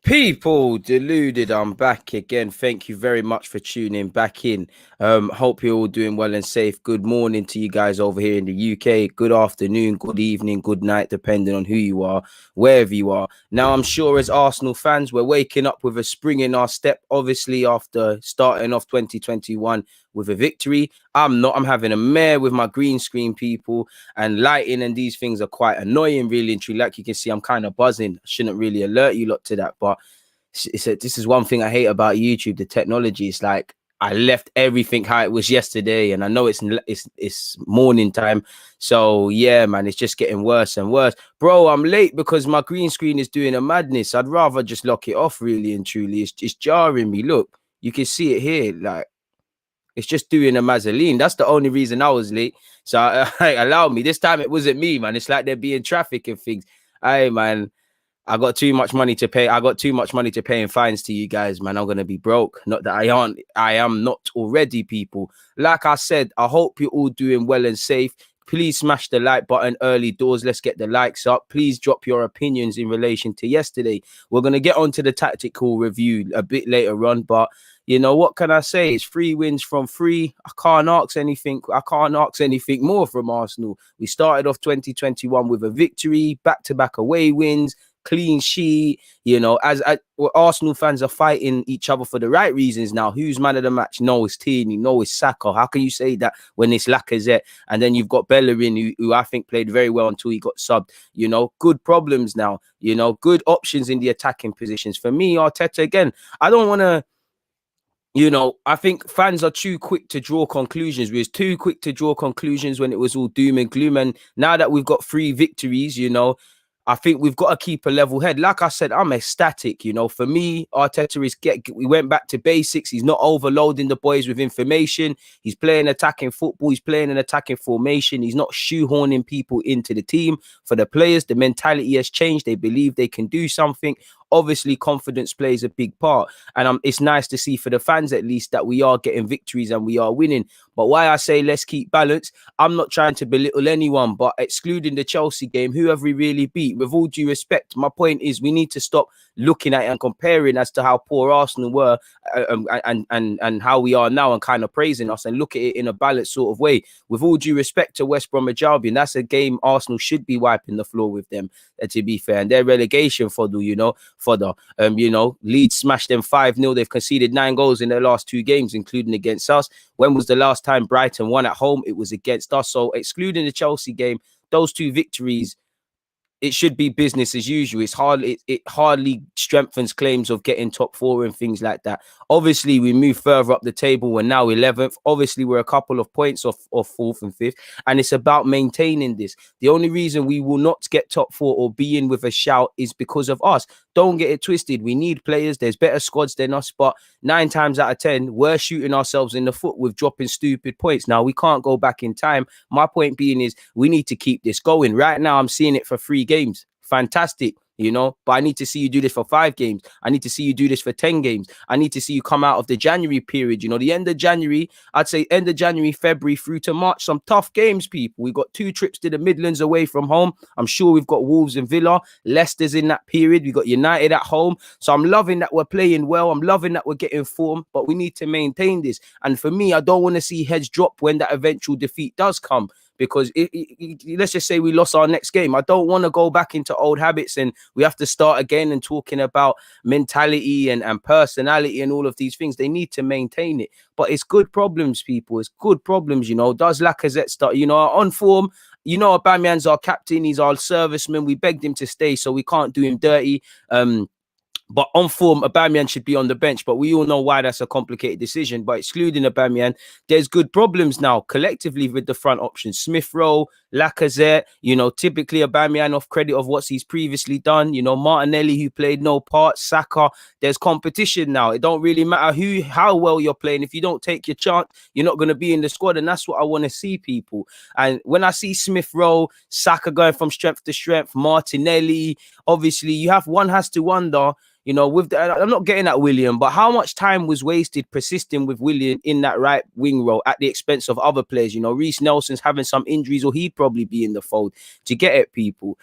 People, deluded, I'm back again. Thank you very much for tuning back in. Hope you're all doing well and safe. Good morning to you guys over here in the UK. Good afternoon, good evening, good night, depending on who you are, wherever you are. Now, I'm sure as Arsenal fans, we're waking up with a spring in our step, obviously, after starting off 2021 with a victory. I'm having a mare with my green screen, people, and lighting and these things are quite annoying, really and truly. Like you can see, I'm kind of buzzing. I shouldn't really alert you lot to that, but this is one thing I hate about YouTube, the technology. It's like I left everything how it was yesterday, and I know it's morning time, so yeah, man, it's just getting worse and worse. Bro, I'm late because my green screen is doing a madness. I'd rather just lock it off, really and truly. It's jarring me. Look, you can see it here, like it's just doing a mazzoline. That's the only reason I was late. So allow me. This time it wasn't me, man. It's like there being traffic and things. Hey, man, I got too much money to pay. I got too much money to pay in fines to you guys, man. I'm gonna be broke. Not that I am not already, people. Like I said, I hope you're all doing well and safe. Please smash the like button early doors. Let's get the likes up. Please drop your opinions in relation to yesterday. We're gonna get onto the tactical review a bit later on, but you know what can I say? It's 3 wins from 3. I can't ask anything. I can't ask anything more from Arsenal. We started off 2021 with a victory, back-to-back away wins, clean sheet. You know, well, Arsenal fans are fighting each other for the right reasons now. Who's man of the match? No, it's Tierney. No, it's Saka. How can you say that when it's Lacazette? And then you've got Bellerin, who I think played very well until he got subbed. You know, good problems now. You know, good options in the attacking positions. For me, Arteta, again, I don't want to. You know, I think fans are too quick to draw conclusions. We was too quick to draw conclusions when it was all doom and gloom. And now that we've got 3 victories, you know, I think we've got to keep a level head. Like I said, I'm ecstatic. You know, for me, Arteta is we went back to basics. He's not overloading the boys with information. He's playing attacking football. He's playing an attacking formation. He's not shoehorning people into the team. For the players, the mentality has changed. They believe they can do something. Obviously, confidence plays a big part. And it's nice to see for the fans, at least, that we are getting victories and we are winning. But why I say let's keep balance, I'm not trying to belittle anyone, but excluding the Chelsea game, who have we really beat? With all due respect, my point is we need to stop looking at it and comparing as to how poor Arsenal were and how we are now and kind of praising us and look at it in a balanced sort of way. With all due respect to West Bromwich Albion, that's a game Arsenal should be wiping the floor with them, to be fair. And their relegation fodder, you know, Leeds smashed them 5-0. They've conceded 9 goals in their last 2 games, including against us. When was the last time Brighton won at home? It was against us. So excluding the Chelsea game, those 2 victories, it should be business as usual. It hardly strengthens claims of getting top 4 and things like that. Obviously, we move further up the table. We're now 11th. Obviously, we're a couple of points off 4th and 5th. And it's about maintaining this. The only reason we will not get top 4 or be in with a shout is because of us. Don't get it twisted. We need players. There's better squads than us. But 9 times out of 10, we're shooting ourselves in the foot with dropping stupid points. Now, we can't go back in time. My point being is we need to keep this going. Right now, I'm seeing it for 3 games. Fantastic. You know, but I need to see you do this for 5 games. I need to see you do this for 10 games. I need to see you come out of the January period. You know, the end of January, I'd say end of January, February through to March, some tough games, people. We've got 2 trips to the Midlands away from home. I'm sure we've got Wolves and Villa. Leicester's in that period. We've got United at home. So I'm loving that we're playing well. I'm loving that we're getting form, but we need to maintain this. And for me, I don't want to see heads drop when that eventual defeat does come. Because let's just say we lost our next game. I don't want to go back into old habits and we have to start again and talking about mentality and personality and all of these things. They need to maintain it. But it's good problems, people. It's good problems, you know. Does Lacazette start, you know, on form? You know, Aubameyang's our captain. He's our serviceman. We begged him to stay, so we can't do him dirty. But on form, Aubameyang should be on the bench. But we all know why that's a complicated decision. But excluding Aubameyang, there's good problems now collectively with the front options. Smith Rowe, Lacazette, you know, typically Aubameyang off credit of what he's previously done. You know, Martinelli, who played no part, Saka. There's competition now. It don't really matter how well you're playing. If you don't take your chance, you're not going to be in the squad. And that's what I want to see, people. And when I see Smith Rowe, Saka going from strength to strength, Martinelli, obviously, one has to wonder, you know, I'm not getting at William, but how much time was wasted persisting with William in that right wing role at the expense of other players? You know, Reece Nelson's having some injuries, or he'd probably be in the fold to get at people.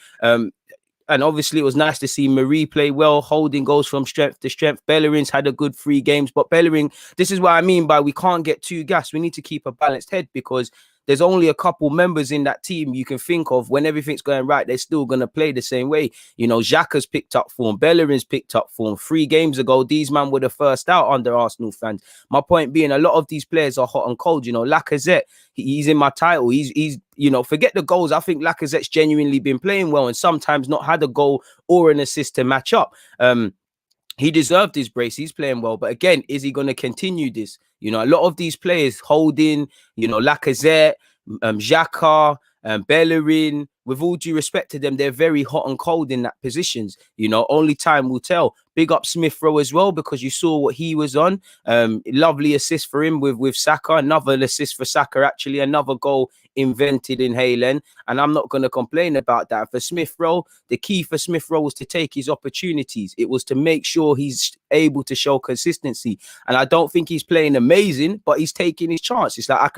And obviously, it was nice to see Marie play well, holding goals from strength to strength. Bellerin's had a good 3 games, but Bellerin, this is what I mean by we can't get too gassed. We need to keep a balanced head because there's only a couple members in that team you can think of when everything's going right. They're still going to play the same way. You know, Xhaka's picked up form. Bellerin's picked up form. 3 games ago, these men were the first out under Arsenal fans. My point being, a lot of these players are hot and cold. You know, Lacazette, he's in my title. He's you know, forget the goals. I think Lacazette's genuinely been playing well and sometimes not had a goal or an assist to match up. He deserved his brace. He's playing well. But again, is he going to continue this? You know, a lot of these players holding, you know, Lacazette, Xhaka, Bellerin, with all due respect to them, they're very hot and cold in that positions. You know, only time will tell. Big up Smith Rowe as well, because you saw what he was on. Lovely assist for him with Saka. Another assist for Saka, actually. Another goal invented in Haaland. And I'm not going to complain about that. For Smith Rowe, the key for Smith Rowe was to take his opportunities. It was to make sure he's able to show consistency. And I don't think he's playing amazing, but he's taking his chance. It's like,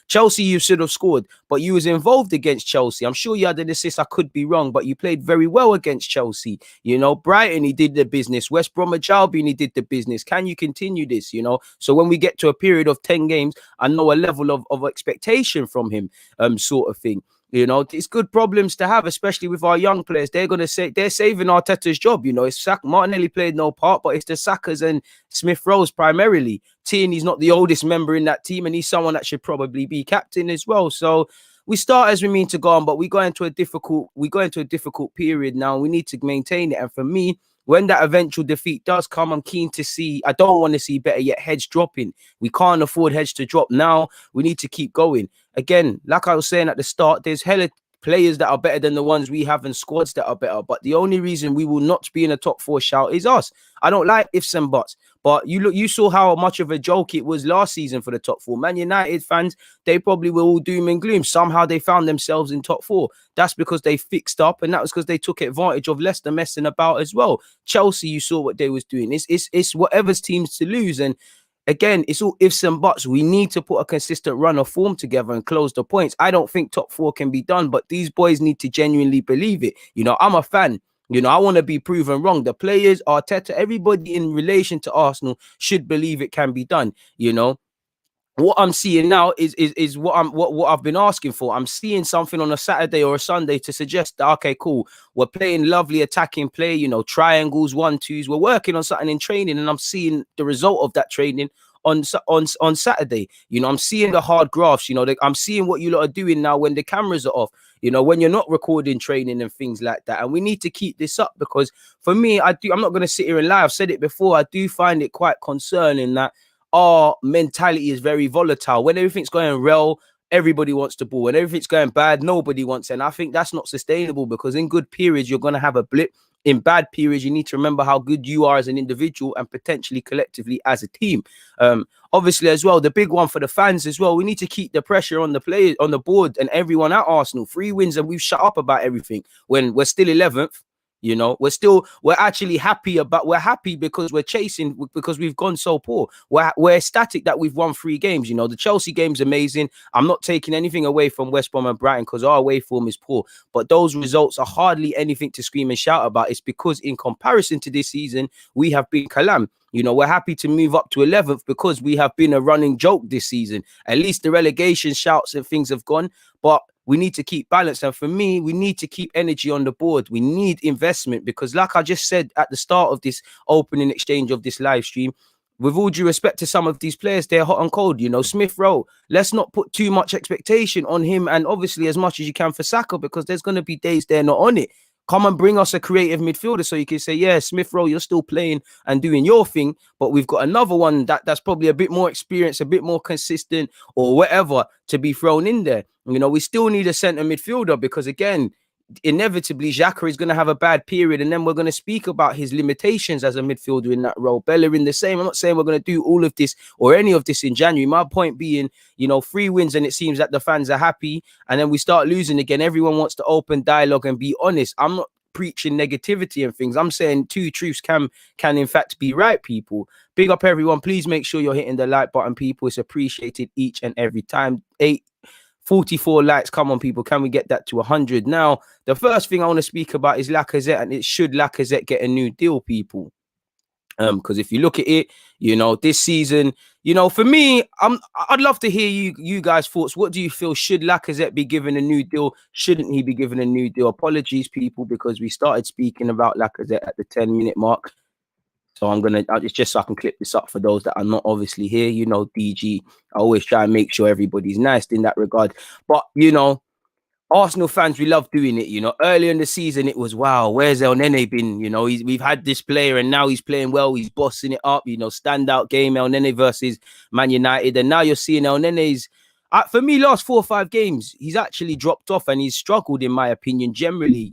Chelsea, you should have scored, but you was involved against Chelsea. I'm sure you had an assist. I could be wrong, but you played very well against Chelsea. You know, Brighton, he did the business. West Bromwich Albion, he did the business. Can you continue this? You know, so when we get to a period of 10 games, I know a level of expectation from him, sort of thing. You know, it's good problems to have, especially with our young players. They're going to say they're saving Arteta's job. You know, it's Martinelli played no part, but it's the Sakas and Smith Rowes primarily. Tierney's not the oldest member in that team, and he's someone that should probably be captain as well. So we start as we mean to go on, but we go into a difficult period now. We need to maintain it. And for me, when that eventual defeat does come, I'm keen to see, I don't want to see, better yet, heads dropping. We can't afford heads to drop now. We need to keep going. Again, like I was saying at the start, there's hella players that are better than the ones we have and squads that are better. But the only reason we will not be in a top 4 shout is us. I don't like ifs and buts. But you saw how much of a joke it was last season for the top 4. Man United fans, they probably were all doom and gloom. Somehow they found themselves in top 4. That's because they fixed up, and that was because they took advantage of Leicester messing about as well. Chelsea, you saw what they was doing. It's whatever's teams to lose. And again, it's all ifs and buts. We need to put a consistent run of form together and close the points. I don't think top 4 can be done, but these boys need to genuinely believe it. You know, I'm a fan. You know, I want to be proven wrong. The players, Arteta, everybody in relation to Arsenal should believe it can be done. You know, what I'm seeing now is what I've been asking for. I'm seeing something on a Saturday or a Sunday to suggest that, okay, cool, we're playing lovely attacking play, you know, triangles, 1-2s. We're working on something in training, and I'm seeing the result of that training on Saturday. You know, I'm seeing the hard graphs. You know, I'm seeing what you lot are doing now when the cameras are off. You know, when you're not recording training and things like that. And we need to keep this up, because for me, I'm not going to sit here and lie. I've said it before. I do find it quite concerning that our mentality is very volatile. When everything's going well, everybody wants the ball. When everything's going bad, nobody wants it. And I think that's not sustainable, because in good periods, you're going to have a blip. In bad periods, you need to remember how good you are as an individual and potentially collectively as a team. Obviously, as well, the big one for the fans as well, we need to keep the pressure on the players, on the board, and everyone at Arsenal. 3 wins and we've shut up about everything when we're still 11th. You know, we're actually happy because we're chasing, because we've gone so poor. We're ecstatic that we've won 3 games. You know, the Chelsea game's amazing. I'm not taking anything away from West Brom and Brighton, because our away form is poor. But those results are hardly anything to scream and shout about. It's because in comparison to this season, we have been calam. You know, we're happy to move up to 11th because we have been a running joke this season. At least the relegation shouts and things have gone. But we need to keep balance. And for me, we need to keep energy on the board. We need investment, because like I just said at the start of this opening exchange of this live stream, with all due respect to some of these players, they're hot and cold. You know, Smith Rowe, let's not put too much expectation on him, and obviously as much as you can for Saka, because there's going to be days they're not on it. Come and bring us a creative midfielder so you can say, yeah, Smith Rowe, you're still playing and doing your thing, but we've got another one that's probably a bit more experienced, a bit more consistent, or whatever, to be thrown in there. You know, we still need a centre midfielder, because again, inevitably Xhaka is going to have a bad period, and then we're going to speak about his limitations as a midfielder in that role. Bellerin the same. I'm not saying we're going to do all of this or any of this in January. My point being, you know, 3 wins and it seems that the fans are happy, and then we start losing again. Everyone wants to open dialogue and be honest. I'm not preaching negativity and things. I'm saying 2 truths can in fact be right, people. Big up everyone. Please make sure you're hitting the like button, people. It's appreciated each and every time. 44 likes. Come on, people. Can we get that to 100? Now, the first thing I want to speak about is Lacazette, and it should Lacazette get a new deal, people. Because if you look at it, this season, for me, I'd love to hear you guys' thoughts. What do you feel? Should Lacazette be given a new deal? Shouldn't he be given a new deal? Apologies, people, because we started speaking about Lacazette at the 10-minute mark. So it's just so I can clip this up for those that are not obviously here. DG, I always try and make sure everybody's nice in that regard. But, Arsenal fans, we love doing it. Earlier in the season, it was, wow, where's El Nene been? We've had this player and now he's playing well. He's bossing it up, standout game, El Nene versus Man United. And now you're seeing El Nene's, for me, last 4 or 5 games, he's actually dropped off and he's struggled, in my opinion, generally,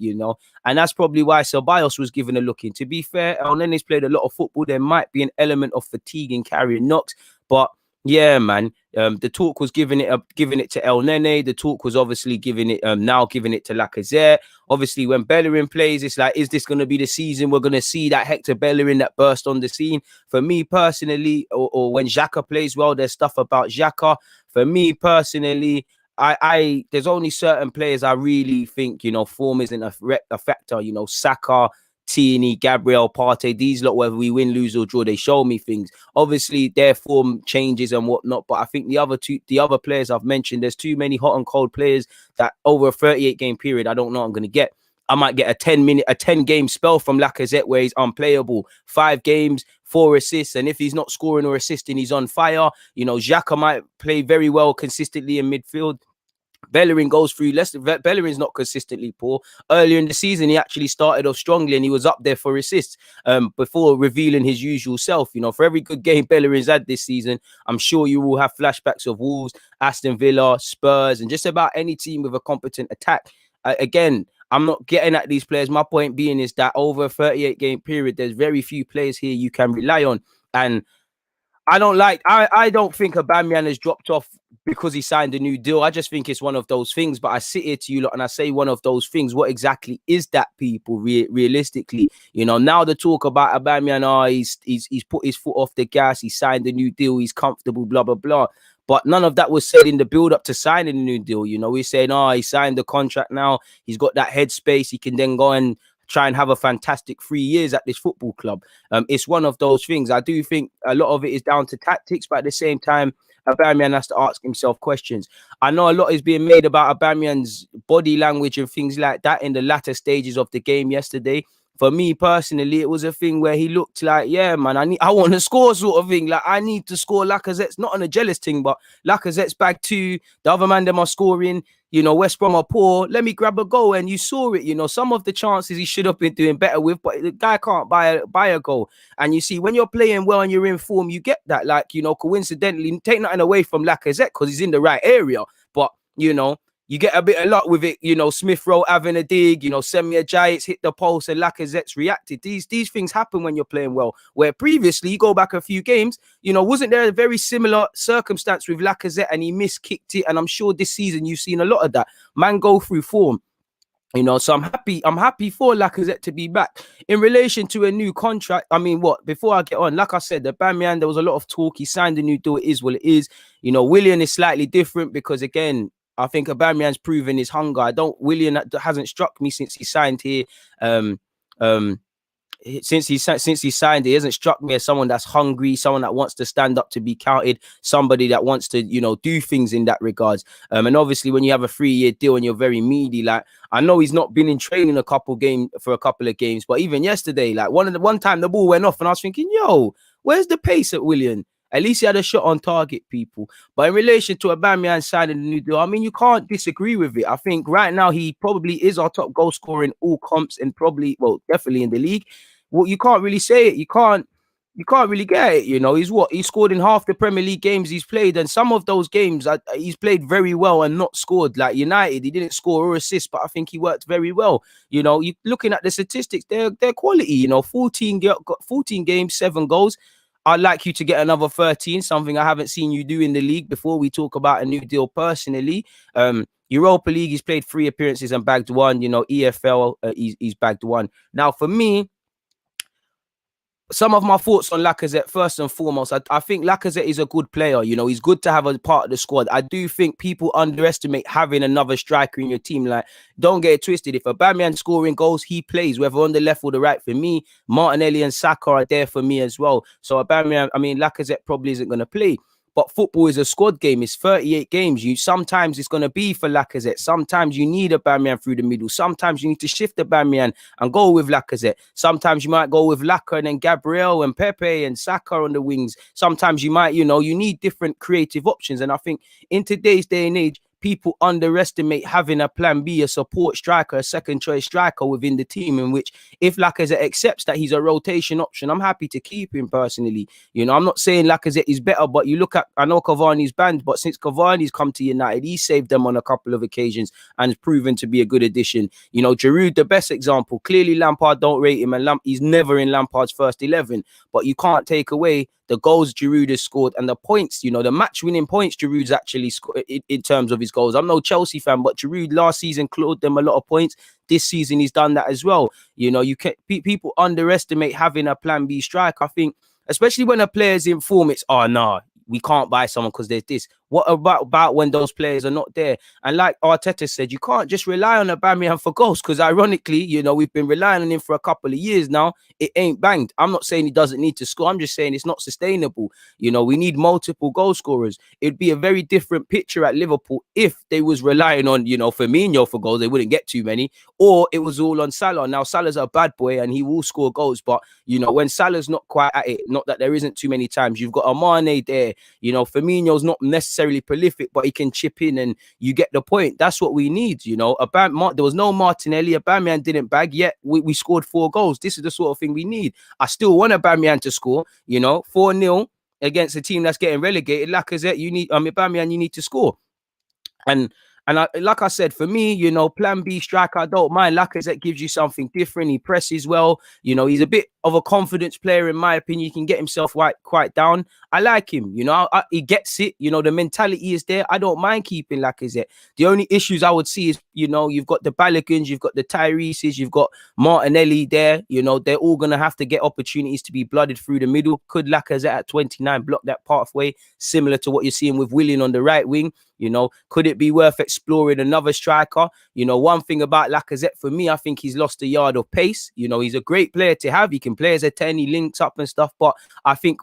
And that's probably why Ceballos was given a look in. To be fair, El Nene's played a lot of football. There might be an element of fatigue in carrying knocks, but yeah, man. The talk was giving it to El Nene. The talk was obviously giving it to Lacazette. Obviously, when Bellerin plays, it's like, is this going to be the season we're going to see that Hector Bellerin that burst on the scene? For me personally, or when Xhaka plays well, there's stuff about Xhaka. For me personally, there's only certain players I really think, form isn't a factor. Saka, Tierney, Gabriel, Partey, these lot, whether we win, lose or draw, they show me things. Obviously, their form changes and whatnot, but I think the other players I've mentioned, there's too many hot and cold players that over a 38-game period, I don't know I'm going to get. I might get a 10-game spell from Lacazette where he's unplayable. 5 games, 4 assists, and if he's not scoring or assisting, he's on fire. Xhaka might play very well consistently in midfield. Bellerin goes through less. Bellerin's not consistently poor. Earlier in the season, he actually started off strongly and he was up there for assists before revealing his usual self. For every good game Bellerin's had this season, I'm sure you will have flashbacks of Wolves, Aston Villa, Spurs, and just about any team with a competent attack. Again, I'm not getting at these players. My point being is that over a 38-game period, there's very few players here you can rely on. And I don't think Aubameyang has dropped off because he signed a new deal. I just think it's one of those things. But I sit here to you lot and I say one of those things. What exactly is that, people, realistically? Now the talk about Aubameyang, he's put his foot off the gas. He signed a new deal. He's comfortable, blah, blah, blah. But none of that was said in the build-up to signing a new deal. We're saying, he signed the contract now. He's got that headspace. He can then go and try and have a fantastic 3 years at this football club. It's one of those things. I do think a lot of it is down to tactics, but at the same time, Aubameyang has to ask himself questions. I know a lot is being made about Aubameyang's body language and things like that in the latter stages of the game yesterday. For me personally, it was a thing where he looked like, yeah, man, I want to score sort of thing. Like, I need to score. Lacazette's not on a jealous thing, but Lacazette's back 2. The other man them are scoring. West Brom are poor. Let me grab a goal. And you saw it. Some of the chances he should have been doing better with, but the guy can't buy a goal. And you see, when you're playing well and you're in form, you get that. Like, coincidentally, take nothing away from Lacazette because he's in the right area. But, you get a bit of luck with it, Smith Rowe having a dig, Semir Giants hit the post and Lacazette's reacted. These things happen when you're playing well. Where previously, you go back a few games, wasn't there a very similar circumstance with Lacazette and he miskicked it? And I'm sure this season you've seen a lot of that. Man go through form. So I'm happy for Lacazette to be back. In relation to a new contract, before I get on, like I said, the Aubameyang, there was a lot of talk. He signed a new deal. It is what it is. Willian is slightly different because, again, I think Aubameyang's proven his hunger. Willian hasn't struck me since he signed here. Since he signed, he hasn't struck me as someone that's hungry, someone that wants to stand up to be counted, somebody that wants to, do things in that regards. And obviously, when you have a 3-year deal and you're very meaty, like, I know he's not been in training for a couple of games, but even yesterday, like one time the ball went off and I was thinking, yo, where's the pace at Willian? At least he had a shot on target, people. But in relation to Aubameyang signing a new deal, you can't disagree with it. I think right now he probably is our top goal scorer in all comps and definitely in the league. Well, you can't really say it. You can't really get it. He's scored in half the Premier League games he's played, and some of those games he's played very well and not scored. Like United, he didn't score or assist, but I think he worked very well. You looking at the statistics, they're quality. 14 games, 7 goals. I'd like you to get another 13, something I haven't seen you do in the league before we talk about a new deal personally. Europa League, he's played 3 appearances and bagged 1. EFL, he's bagged 1. Now, for me, some of my thoughts on Lacazette, first and foremost, I think Lacazette is a good player. You know, he's good to have as part of the squad. I do think people underestimate having another striker in your team. Like, don't get it twisted. If Aubameyang scoring goals, he plays, whether on the left or the right. For me, Martinelli and Saka are there for me as well. So Lacazette probably isn't going to play. But football is a squad game. It's 38 games. Sometimes it's going to be for Lacazette. Sometimes you need Aubameyang through the middle. Sometimes you need to shift Aubameyang and go with Lacazette. Sometimes you might go with Laka and then Gabriel and Pepe and Saka on the wings. Sometimes you might, you need different creative options. And I think in today's day and age, people underestimate having a plan B, a support striker, a second choice striker within the team, in which if Lacazette accepts that he's a rotation option, I'm happy to keep him personally. I'm not saying Lacazette is better, but you look at, I know Cavani's banned, but since Cavani's come to United, he saved them on a couple of occasions and has proven to be a good addition. Giroud, the best example. Clearly Lampard don't rate him, and he's never in Lampard's first 11, but you can't take away the goals Giroud has scored and the points, the match-winning points Giroud's actually scored in terms of his goals. I'm no Chelsea fan, but Giroud last season clawed them a lot of points. This season he's done that as well. People underestimate having a plan B strike. I think, especially when a player's in form, it's, we can't buy someone because there's this. What about when those players are not there? And like Arteta said, you can't just rely on Aubameyang for goals, because ironically, we've been relying on him for a couple of years now. It ain't banged. I'm not saying he doesn't need to score. I'm just saying it's not sustainable. We need multiple goal scorers. It'd be a very different picture at Liverpool if they was relying on, Firmino for goals. They wouldn't get too many. Or it was all on Salah. Now, Salah's a bad boy and he will score goals. But, when Salah's not quite at it, not that there isn't too many times, you've got a Mane there. Firmino's not necessarily prolific, but he can chip in, and you get the point. That's what we need. There was no Martinelli. Aubameyang didn't bag, yet we scored 4 goals. This is the sort of thing we need. I still want Aubameyang to score, 4-0 against a team that's getting relegated. Lacazette, Aubameyang, you need to score. And like I said, for me, plan B striker, I don't mind. Lacazette gives you something different. He presses well. He's a bit of a confidence player, in my opinion. He can get himself quite down. I like him. He gets it. The mentality is there. I don't mind keeping Lacazette. The only issues I would see is, you've got the Balagans, you've got the Tyreses, you've got Martinelli there. They're all going to have to get opportunities to be blooded through the middle. Could Lacazette at 29 block that pathway, similar to what you're seeing with Willian on the right wing? Could it be worth exploring another striker? One thing about Lacazette, for me, I think he's lost a yard of pace. He's a great player to have. He can play as a 10, he links up and stuff. But I think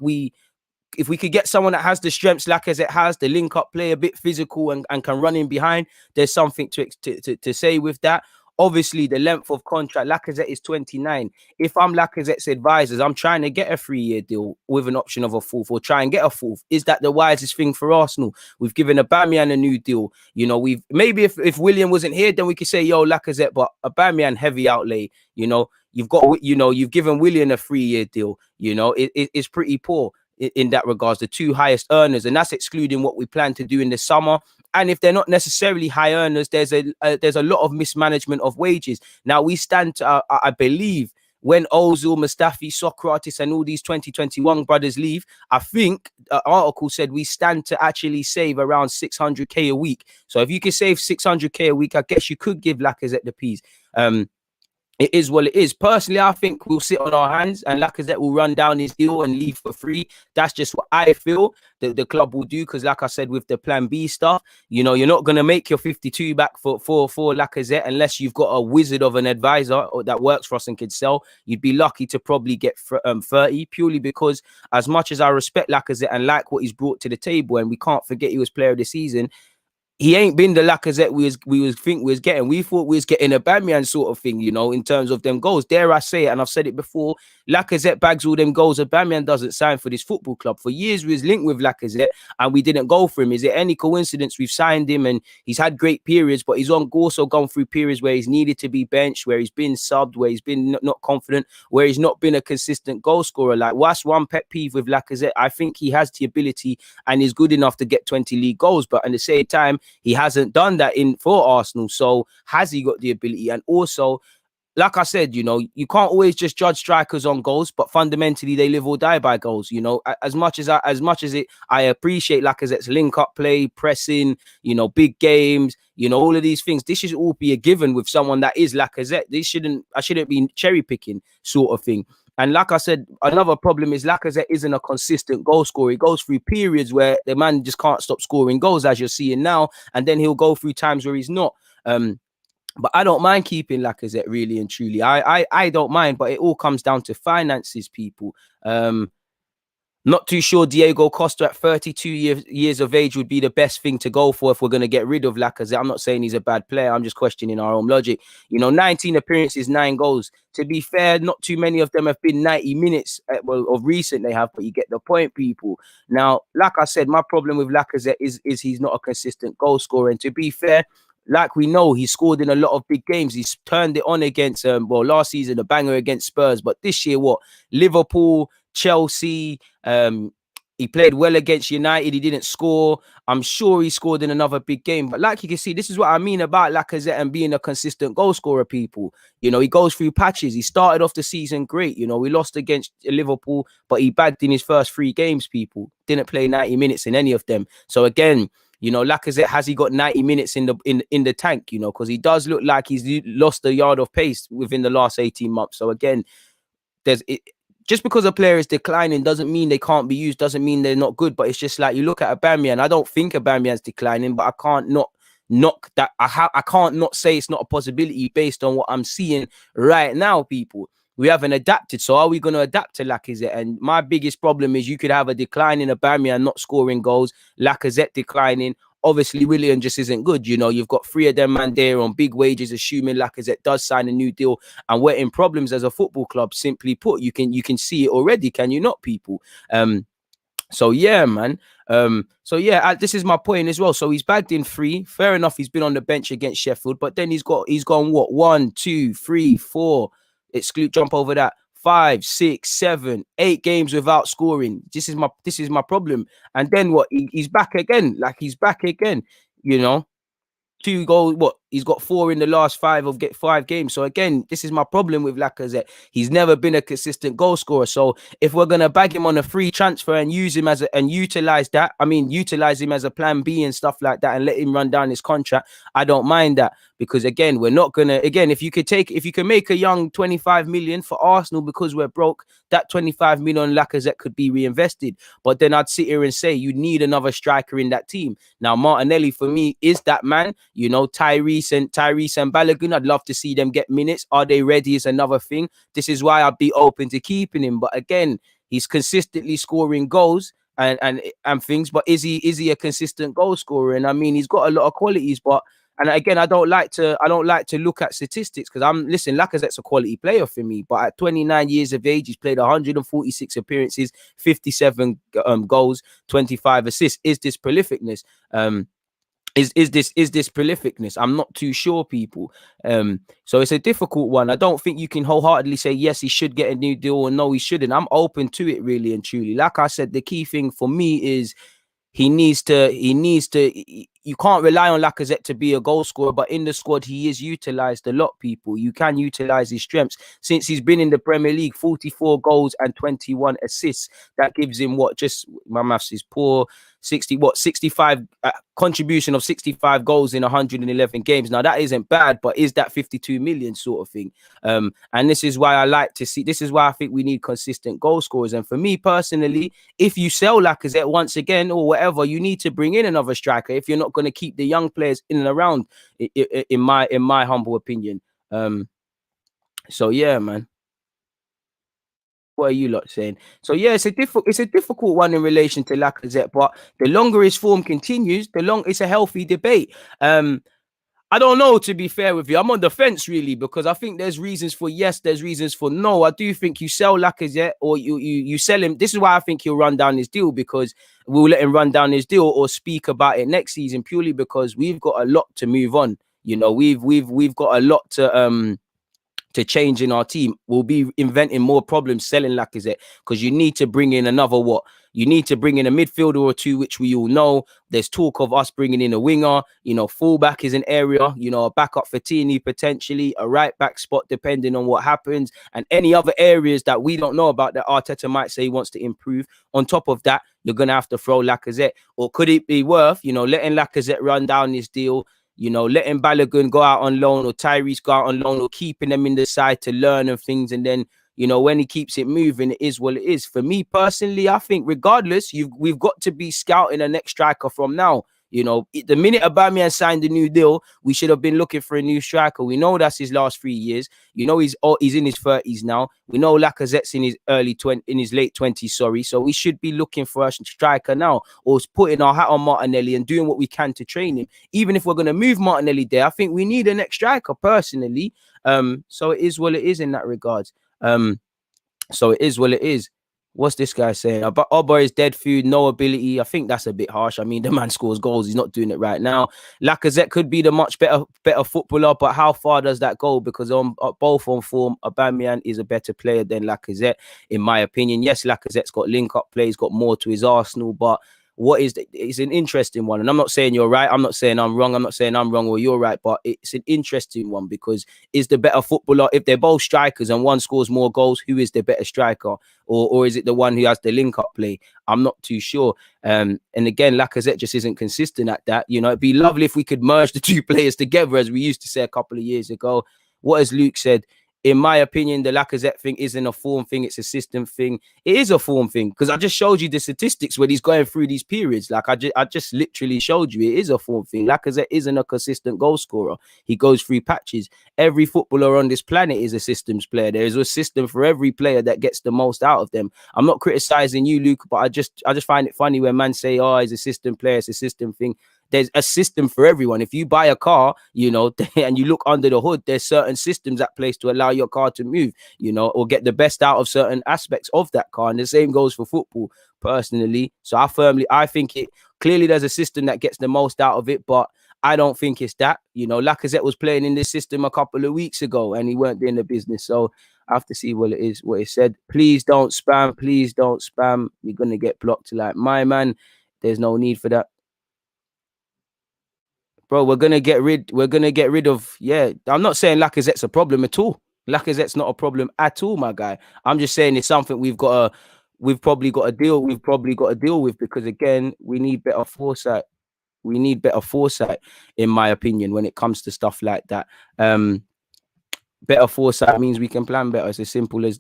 if we could get someone that has the strengths Lacazette has, the link up play, a bit physical and can run in behind, there's something to say with that. Obviously, the length of contract, Lacazette is 29. If I'm Lacazette's advisors, I'm trying to get a 3-year deal with an option of a 4th, or try and get a 4th. Is that the wisest thing for Arsenal? We've given Aubameyang a new deal. We've maybe if William wasn't here, then we could say, yo, Lacazette, but Aubameyang heavy outlay. You've given William a 3-year deal. It's pretty poor in that regards, the 2 highest earners, and that's excluding what we plan to do in the summer. And if they're not necessarily high earners, there's a lot of mismanagement of wages. Now, we stand to, I believe, when Ozil, Mustafi, Socrates, and all these 2021 brothers leave, I think the article said we stand to actually save around 600k a week. So if you can save 600k a week, I guess you could give Lacazette the peas. It is what it is. Personally, I think we'll sit on our hands and Lacazette will run down his deal and leave for free. That's just what I feel that the club will do, because like I said, with the plan B stuff, you're not going to make your 52 back for Lacazette unless you've got a wizard of an advisor that works for us and can sell. You'd be lucky to probably get 30, purely because as much as I respect Lacazette and like what he's brought to the table, and we can't forget he was player of the season, he ain't been the Lacazette we was getting. We thought we was getting a Aubameyang sort of thing, in terms of them goals. Dare I say it, and I've said it before, Lacazette bags all them goals. Aubameyang doesn't sign for this football club. For years, we was linked with Lacazette, and we didn't go for him. Is it any coincidence we've signed him, and he's had great periods, but he's also gone through periods where he's needed to be benched, where he's been subbed, where he's been not confident, where he's not been a consistent goal scorer. Like, what's one pet peeve with Lacazette? I think he has the ability and is good enough to get 20 league goals, but at the same time, he hasn't done that for Arsenal. So has he got the ability? And also, like I said, you can't always just judge strikers on goals, but fundamentally they live or die by goals. As much as I appreciate Lacazette's link up play, pressing, big games, all of these things. This should all be a given with someone that is Lacazette. I shouldn't be cherry picking sort of thing. And like I said, another problem is Lacazette isn't a consistent goal scorer. He goes through periods where the man just can't stop scoring goals, as you're seeing now, and then he'll go through times where he's not. But I don't mind keeping Lacazette, really and truly. I don't mind, but it all comes down to finances, people. Not too sure Diego Costa at 32 years of age would be the best thing to go for if we're going to get rid of Lacazette. I'm not saying he's a bad player. I'm just questioning our own logic. 19 appearances, 9 goals. To be fair, not too many of them have been 90 minutes. Well, of recent they have, but you get the point, people. Now, like I said, my problem with Lacazette is he's not a consistent goal scorer. And to be fair, like we know, he scored in a lot of big games. He's turned it on against, last season, a banger against Spurs. But this year, Liverpool, Chelsea, he played well against United. He didn't score. I'm sure he scored in another big game. But like you can see, this is what I mean about Lacazette and being a consistent goal scorer, people. He goes through patches. He started off the season great. We lost against Liverpool, but he bagged in his first 3 games, people. Didn't play 90 minutes in any of them. So again, Lacazette, has he got 90 minutes in the tank, because he does look like he's lost a yard of pace within the last 18 months. So again, just because a player is declining doesn't mean they can't be used, doesn't mean they're not good. But it's just like, you look at Aubameyang, I don't think Aubameyang's declining, but I can't not knock that. I can't not say it's not a possibility based on what I'm seeing right now, people. We haven't adapted. So are we going to adapt to Lacazette? And my biggest problem is you could have a decline in Aubameyang not scoring goals, Lacazette declining. Obviously, Willian just isn't good. You've got 3 of them man there on big wages, assuming Lacazette does sign a new deal, and we're in problems as a football club. Simply put, you can see it already, can you not, people? So yeah, man. This is my point as well. So he's bagged in 3. Fair enough, he's been on the bench against Sheffield, but then he's gone what? 1, 2, 3, 4. Jump over that. 5, 6, 7, 8 games without scoring. This is my problem. And then he's back again. Like, he's back again. 2 goals. He's got 4 in the last 5 games. So again, this is my problem with Lacazette. He's never been a consistent goal scorer. So if we're gonna bag him on a free transfer and use him utilize him as a plan B and stuff like that, and let him run down his contract, I don't mind that. Because again, we're not gonna. Again, if you can make a young 25 million for Arsenal because we're broke, that 25 million Lacazette could be reinvested. But then I'd sit here and say you need another striker in that team. Now Martinelli for me is that man. Tyrese and Balogun, I'd love to see them get minutes. Are they ready is another thing. This is why I'd be open to keeping him. But again, he's consistently scoring goals and things. But is he a consistent goal scorer? And I mean, he's got a lot of qualities, but. And again, I don't like to look at statistics because Lacazette's a quality player for me. But at 29 years of age, he's played 146 appearances, 57 goals, 25 assists. Is this prolificness? Is this prolificness? I'm not too sure, people. So it's a difficult one. I don't think you can wholeheartedly say yes, he should get a new deal, or no, he shouldn't. I'm open to it, really and truly. Like I said, the key thing for me is he needs to. You can't rely on Lacazette to be a goal scorer, but in the squad, he is utilised a lot, people. You can utilise his strengths. Since he's been in the Premier League, 44 goals and 21 assists. That gives him my maths is poor, 65 contribution of 65 goals in 111 games. Now, that isn't bad, but is that 52 million sort of thing? And this is why this is why I think we need consistent goal scorers. And for me personally, if you sell Lacazette once again or whatever, you need to bring in another striker if you're not going to keep the young players in and around, in my humble opinion. So yeah, man. What are you lot saying? So yeah, it's a difficult one in relation to Lacazette, but the longer his form continues, it's a healthy debate. I don't know, to be fair with you. I'm on the fence, really, because I think there's reasons for yes, there's reasons for no. I do think you sell Lacazette or you sell him. This is why I think he'll run down his deal, because we'll let him run down his deal or speak about it next season, purely because we've got a lot to move on. We've got a lot to change in our team. We'll be inventing more problems selling Lacazette, because you need to bring in you need to bring in a midfielder or 2, which we all know. There's talk of us bringing in a winger. Fullback is an area, a backup for Tini potentially, a right back spot depending on what happens, and any other areas that we don't know about that Arteta might say he wants to improve. On top of that, you're going to have to throw Lacazette. Or could it be worth, letting Lacazette run down his deal, letting Balogun go out on loan or Tyrese go out on loan, or keeping them in the side to learn and things, and then, You know, when he keeps it moving, it is what it is. For me personally, I think regardless, we've got to be scouting a next striker from now. You know, the minute Aubameyang signed a new deal, we should have been looking for a new striker. We know that's his last 3 years. You know, he's in his 30s now. We know Lacazette's in his late 20s. Sorry, so we should be looking for a striker now, or putting our hat on Martinelli and doing what we can to train him. Even if we're going to move Martinelli there, I think we need a next striker personally. So it is what it is in that regards. So it is what it is. What's this guy saying? Oba is dead food, no ability. I think that's a bit harsh. I mean, the man scores goals. He's not doing it right now. Lacazette could be the much better footballer, but how far does that go? Because both on form, Aubameyang is a better player than Lacazette, in my opinion. Yes, Lacazette's got link-up play. He's got more to his Arsenal, but it's an interesting one. And I'm not saying you're right. I'm not saying I'm wrong. I'm not saying I'm wrong or you're right, but it's an interesting one because is the better footballer, if they're both strikers and one scores more goals, who is the better striker? Or is it the one who has the link-up play? I'm not too sure. And again, Lacazette just isn't consistent at that. You know, it'd be lovely if we could merge the two players together, as we used to say a couple of years ago. What has Luke said? In my opinion, the Lacazette thing isn't a form thing. It's a system thing. It is a form thing because I just showed you the statistics when he's going through these periods. Like I just literally showed you it is a form thing. Lacazette isn't a consistent goal scorer. He goes through patches. Every footballer on this planet is a systems player. There is a system for every player that gets the most out of them. I'm not criticizing you, Luke, but I just find it funny when man say, "Oh, he's a system player. It's a system thing." There's a system for everyone. If you buy a car, you know, and you look under the hood, there's certain systems at place to allow your car to move, you know, or get the best out of certain aspects of that car. And the same goes for football, personally. So I think it clearly there's a system that gets the most out of it, but I don't think it's that. You know, Lacazette was playing in this system a couple of weeks ago and he weren't doing the business. So I have to see what it is, what it said. Please don't spam. Please don't spam. You're going to get blocked like my man. There's no need for that. Bro, we're gonna get rid of, yeah. I'm not saying Lacazette's a problem at all. Lacazette's not a problem at all, my guy. I'm just saying it's something we've probably got to deal with because again, we need better foresight. We need better foresight, in my opinion, when it comes to stuff like that. Better foresight means we can plan better. It's as simple as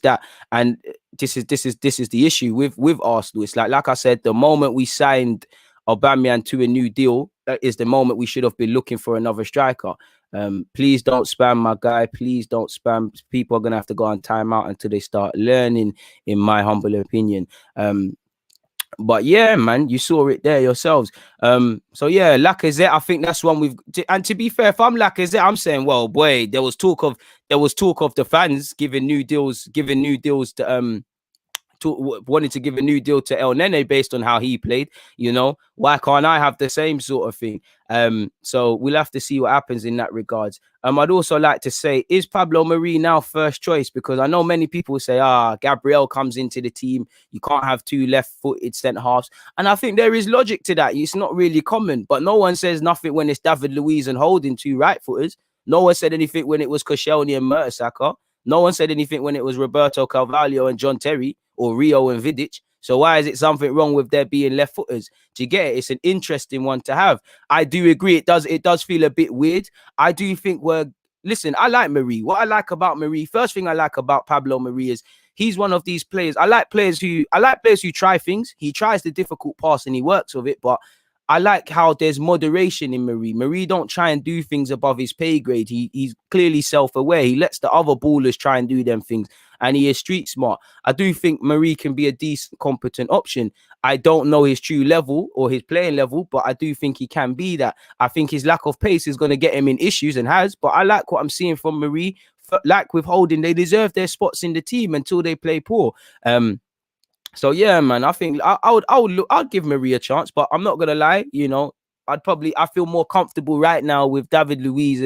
that. And this is the issue with Arsenal. It's like I said, the moment we signed Aubameyang to a new deal, that is the moment we should have been looking for another striker. Please don't spam, my guy. Please don't spam. People are gonna have to go on timeout until they start learning, in my humble opinion. But yeah, man, you saw it there yourselves. So yeah, Lacazette, I think that's one and to be fair, if I'm Lacazette, I'm saying, well, boy, there was talk of the fans giving new deals to wanted to give a new deal to El Nene based on how he played. You know, why can't I have the same sort of thing? So we'll have to see what happens in that regards. I'd also like to say, is Pablo Mari now first choice? Because I know many people say, Gabriel comes into the team, you can't have two left-footed centre halves, and I think there is logic to that. It's not really common, but no one says nothing when it's David Luiz and Holding, two right-footers. No one said anything when it was Koscielny and Mertesacker. No one said anything when it was Roberto Carvalho and John Terry, or Rio and Vidic. So why is it something wrong with there being left footers? Do you get it? It's an interesting one to have. I do agree. It does feel a bit weird. I do think listen, I like Mari. What I like about Mari, first thing I like about Pablo Mari is he's one of these players. I like players who try things. He tries the difficult pass and he works with it, but I like how there's moderation in Mari. Mari don't try and do things above his pay grade. He's clearly self-aware. He lets the other ballers try and do them things, and he is street smart. I do think Mari can be a decent, competent option. I don't know his true level or his playing level, but I do think he can be that. I think his lack of pace is going to get him in issues and has, but I like what I'm seeing from Mari. Like with Holding, they deserve their spots in the team until they play poor. So yeah, man, I think I'd give Mari a chance, but I'm not gonna lie, you know, I feel more comfortable right now with David Luiz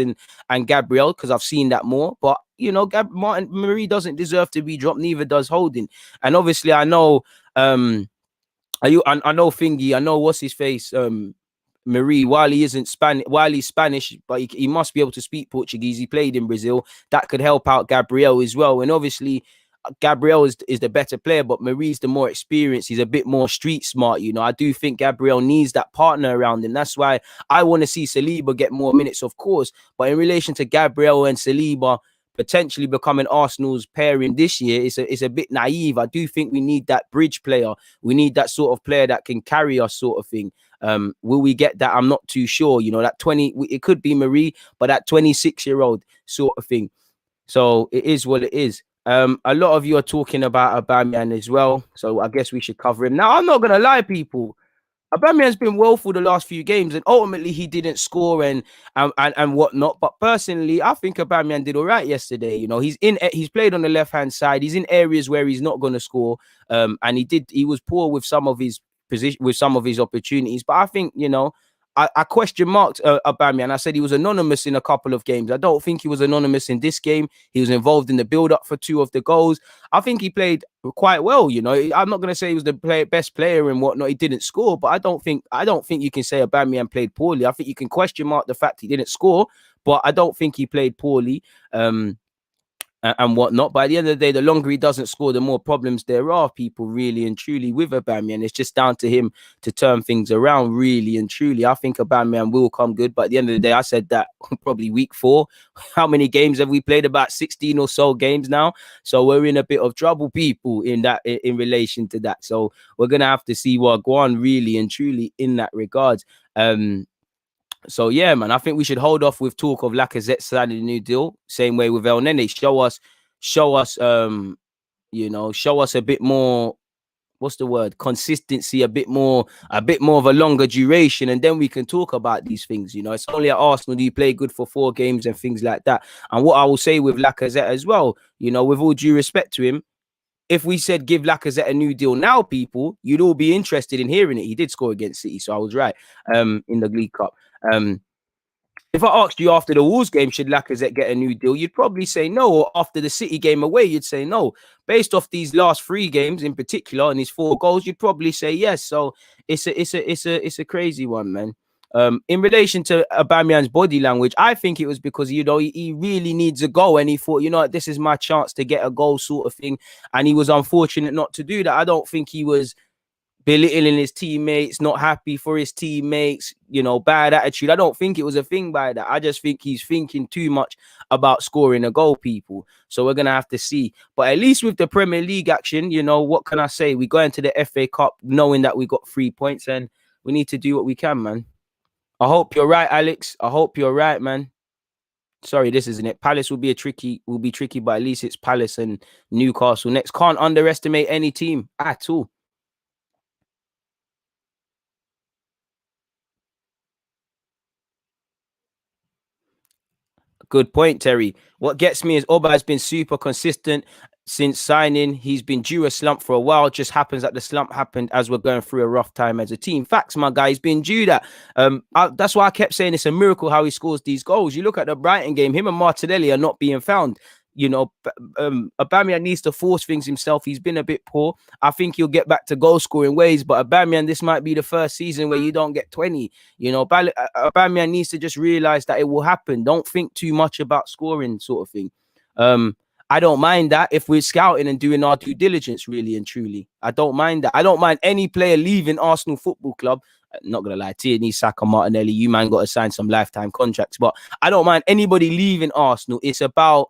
and Gabriel because I've seen that more. But you know, Mari doesn't deserve to be dropped, neither does Holding. And obviously, I know, I know Thingy, I know what's his face, Mari, while he's Spanish, but he must be able to speak Portuguese. He played in Brazil. That could help out Gabriel as well. And obviously, Gabriel is the better player, but Mari's the more experienced. He's a bit more street smart, you know. I do think Gabriel needs that partner around him. That's why I want to see Saliba get more minutes, of course. But in relation to Gabriel and Saliba, potentially becoming Arsenal's pairing this year, it's a bit naive. I do think we need that bridge player. We need that sort of player that can carry us, sort of thing. Will we get that? I'm not too sure. That 20, it could be Marie, but that 26-year-old sort of thing. So it is what it is. A lot of you are talking about Aubameyang as well, so I guess we should cover him. Now, I'm not gonna lie, people. Aubameyang's been well for the last few games, and ultimately he didn't score and whatnot. But personally, I think Aubameyang did all right yesterday. He's played on the left hand side. He's in areas where he's not going to score, and he was poor with some of his position, with some of his opportunities. But I think I question marked Aubameyang. I said he was anonymous in a couple of games. I don't think he was anonymous in this game. He was involved in the build-up for 2 of the goals. I think he played quite well. I'm not going to say he was the best player and whatnot. He didn't score, but I don't think you can say Aubameyang played poorly. I think you can question mark the fact he didn't score, but I don't think he played poorly. And whatnot. But at the end of the day, the longer he doesn't score, the more problems there are, people, really and truly, with Aubameyang. It's just down to him to turn things around, really and truly. I think Aubameyang will come good. But at the end of the day, I said that probably week 4. How many games have we played? About 16 or so games now. So we're in a bit of trouble, people, in relation to that. So we're going to have to see what go on, really and truly, in that regard. So yeah, man, I think we should hold off with talk of Lacazette signing a new deal. Same way with El Nene. Show us, show us a bit more. What's the word? Consistency, a bit more of a longer duration, and then we can talk about these things. It's only at Arsenal do you play good for 4 games and things like that. And what I will say with Lacazette as well, with all due respect to him, if we said give Lacazette a new deal now, people, you'd all be interested in hearing it. He did score against City, so I was right in the League Cup. If I asked you after the Wolves game, should Lacazette get a new deal, you'd probably say no. Or after the City game away, you'd say no. Based off these last 3 games in particular and his 4 goals, you'd probably say yes. So it's a crazy one, man. In relation to Aubameyang's body language, I think it was because he really needs a goal, and he thought, this is my chance to get a goal, sort of thing. And he was unfortunate not to do that. I don't think he was belittling his teammates, not happy for his teammates, bad attitude. I don't think it was a thing by that. I just think he's thinking too much about scoring a goal, people. So we're going to have to see. But at least with the Premier League action, what can I say? We go into the FA Cup knowing that we got 3 points, and we need to do what we can, man. I hope you're right, Alex. I hope you're right, man. Sorry, this isn't it. Palace will be tricky, but at least it's Palace and Newcastle next. Can't underestimate any team at all. Good point, Terry. What gets me is Oba has been super consistent since signing. He's been due a slump for a while. Just happens that the slump happened as we're going through a rough time as a team. Facts, my guy. He's been due that. That's why I kept saying it's a miracle how he scores these goals. You look at the Brighton game, him and Martinelli are not being found. Aubameyang needs to force things himself. He's been a bit poor. I think he'll get back to goal scoring ways, but Aubameyang, this might be the first season where you don't get 20. Aubameyang needs to just realize that it will happen. Don't think too much about scoring, sort of thing. I don't mind that if we're scouting and doing our due diligence, really and truly. I don't mind that. I don't mind any player leaving Arsenal Football Club. Not gonna lie, Tierney, Saka, Martinelli, you man got to sign some lifetime contracts, but I don't mind anybody leaving Arsenal. It's about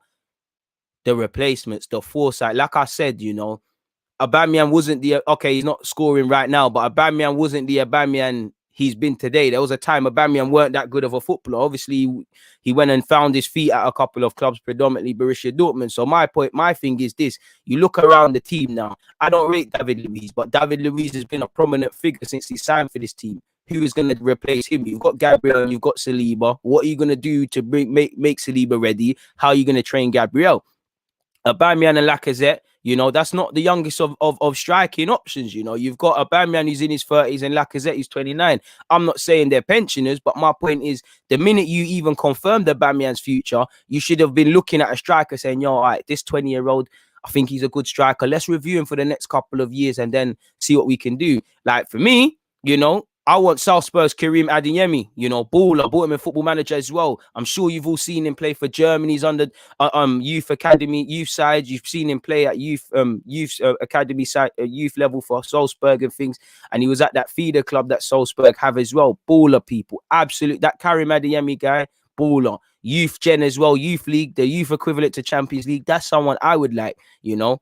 the replacements, the foresight. Like I said, Aubameyang wasn't he's not scoring right now, but Aubameyang wasn't the Aubameyang he's been today. There was a time Aubameyang weren't that good of a footballer. Obviously, he went and found his feet at a couple of clubs, predominantly Borussia Dortmund. So my thing is this. You look around the team now. I don't rate David Luiz, but David Luiz has been a prominent figure since he signed for this team. Who is going to replace him? You've got Gabriel and you've got Saliba. What are you going to do to make Saliba ready? How are you going to train Gabriel? Aubameyang and Lacazette, that's not the youngest of striking options. You've got Aubameyang who's in his 30s and Lacazette who's 29. I'm not saying they're pensioners, but my point is the minute you even confirmed Aubameyang's future, you should have been looking at a striker saying, all right, this 20-year-old, I think he's a good striker. Let's review him for the next couple of years and then see what we can do. Like for me, I want Salzburg's Karim Adeyemi, baller. Bought him in Football Manager as well. I'm sure you've all seen him play for Germany's under youth academy, youth side. You've seen him play at youth academy side, youth level for Salzburg and things. And he was at that feeder club that Salzburg have as well. Baller, people, absolute. That Karim Adeyemi guy, baller. Youth gen as well, youth league, the youth equivalent to Champions League. That's someone I would like, you know.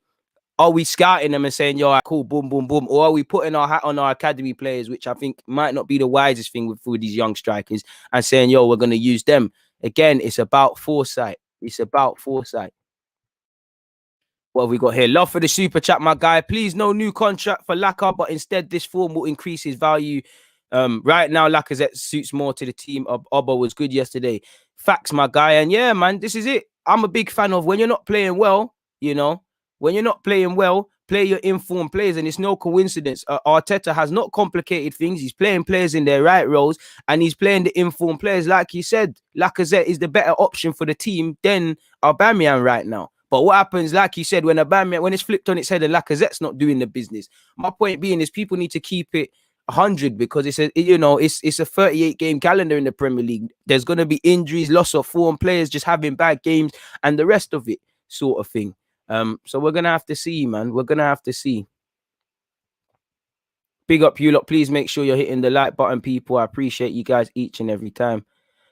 Are we scouting them and saying, yo, cool, boom, boom, boom? Or are we putting our hat on our academy players, which I think might not be the wisest thing with these young strikers, and saying, yo, we're going to use them? Again, it's about foresight. It's about foresight. What have we got here? Love for the super chat, my guy. Please, no new contract for Laka, but instead this form will increase his value. Right now, Lacazette suits more to the team. Oba was good yesterday. Facts, my guy. And yeah, man, this is it. I'm a big fan of when you're not playing well, you know, when you're not playing well, play your informed players. And it's no coincidence. Arteta has not complicated things. He's playing players in their right roles, and he's playing the informed players. Like he said, Lacazette is the better option for the team than Aubameyang right now. But what happens, like you said, when Aubameyang, when it's flipped on its head and Lacazette's not doing the business? My point being is people need to keep it 100, because it's a, you know, it's a 38 game calendar in the Premier League. There's going to be injuries, loss of form, players just having bad games, and the rest of it, sort of thing. So we're gonna have to see, man. We're gonna have to see. Big up you lot. Please make sure you're hitting the like button, people. I appreciate you guys each and every time.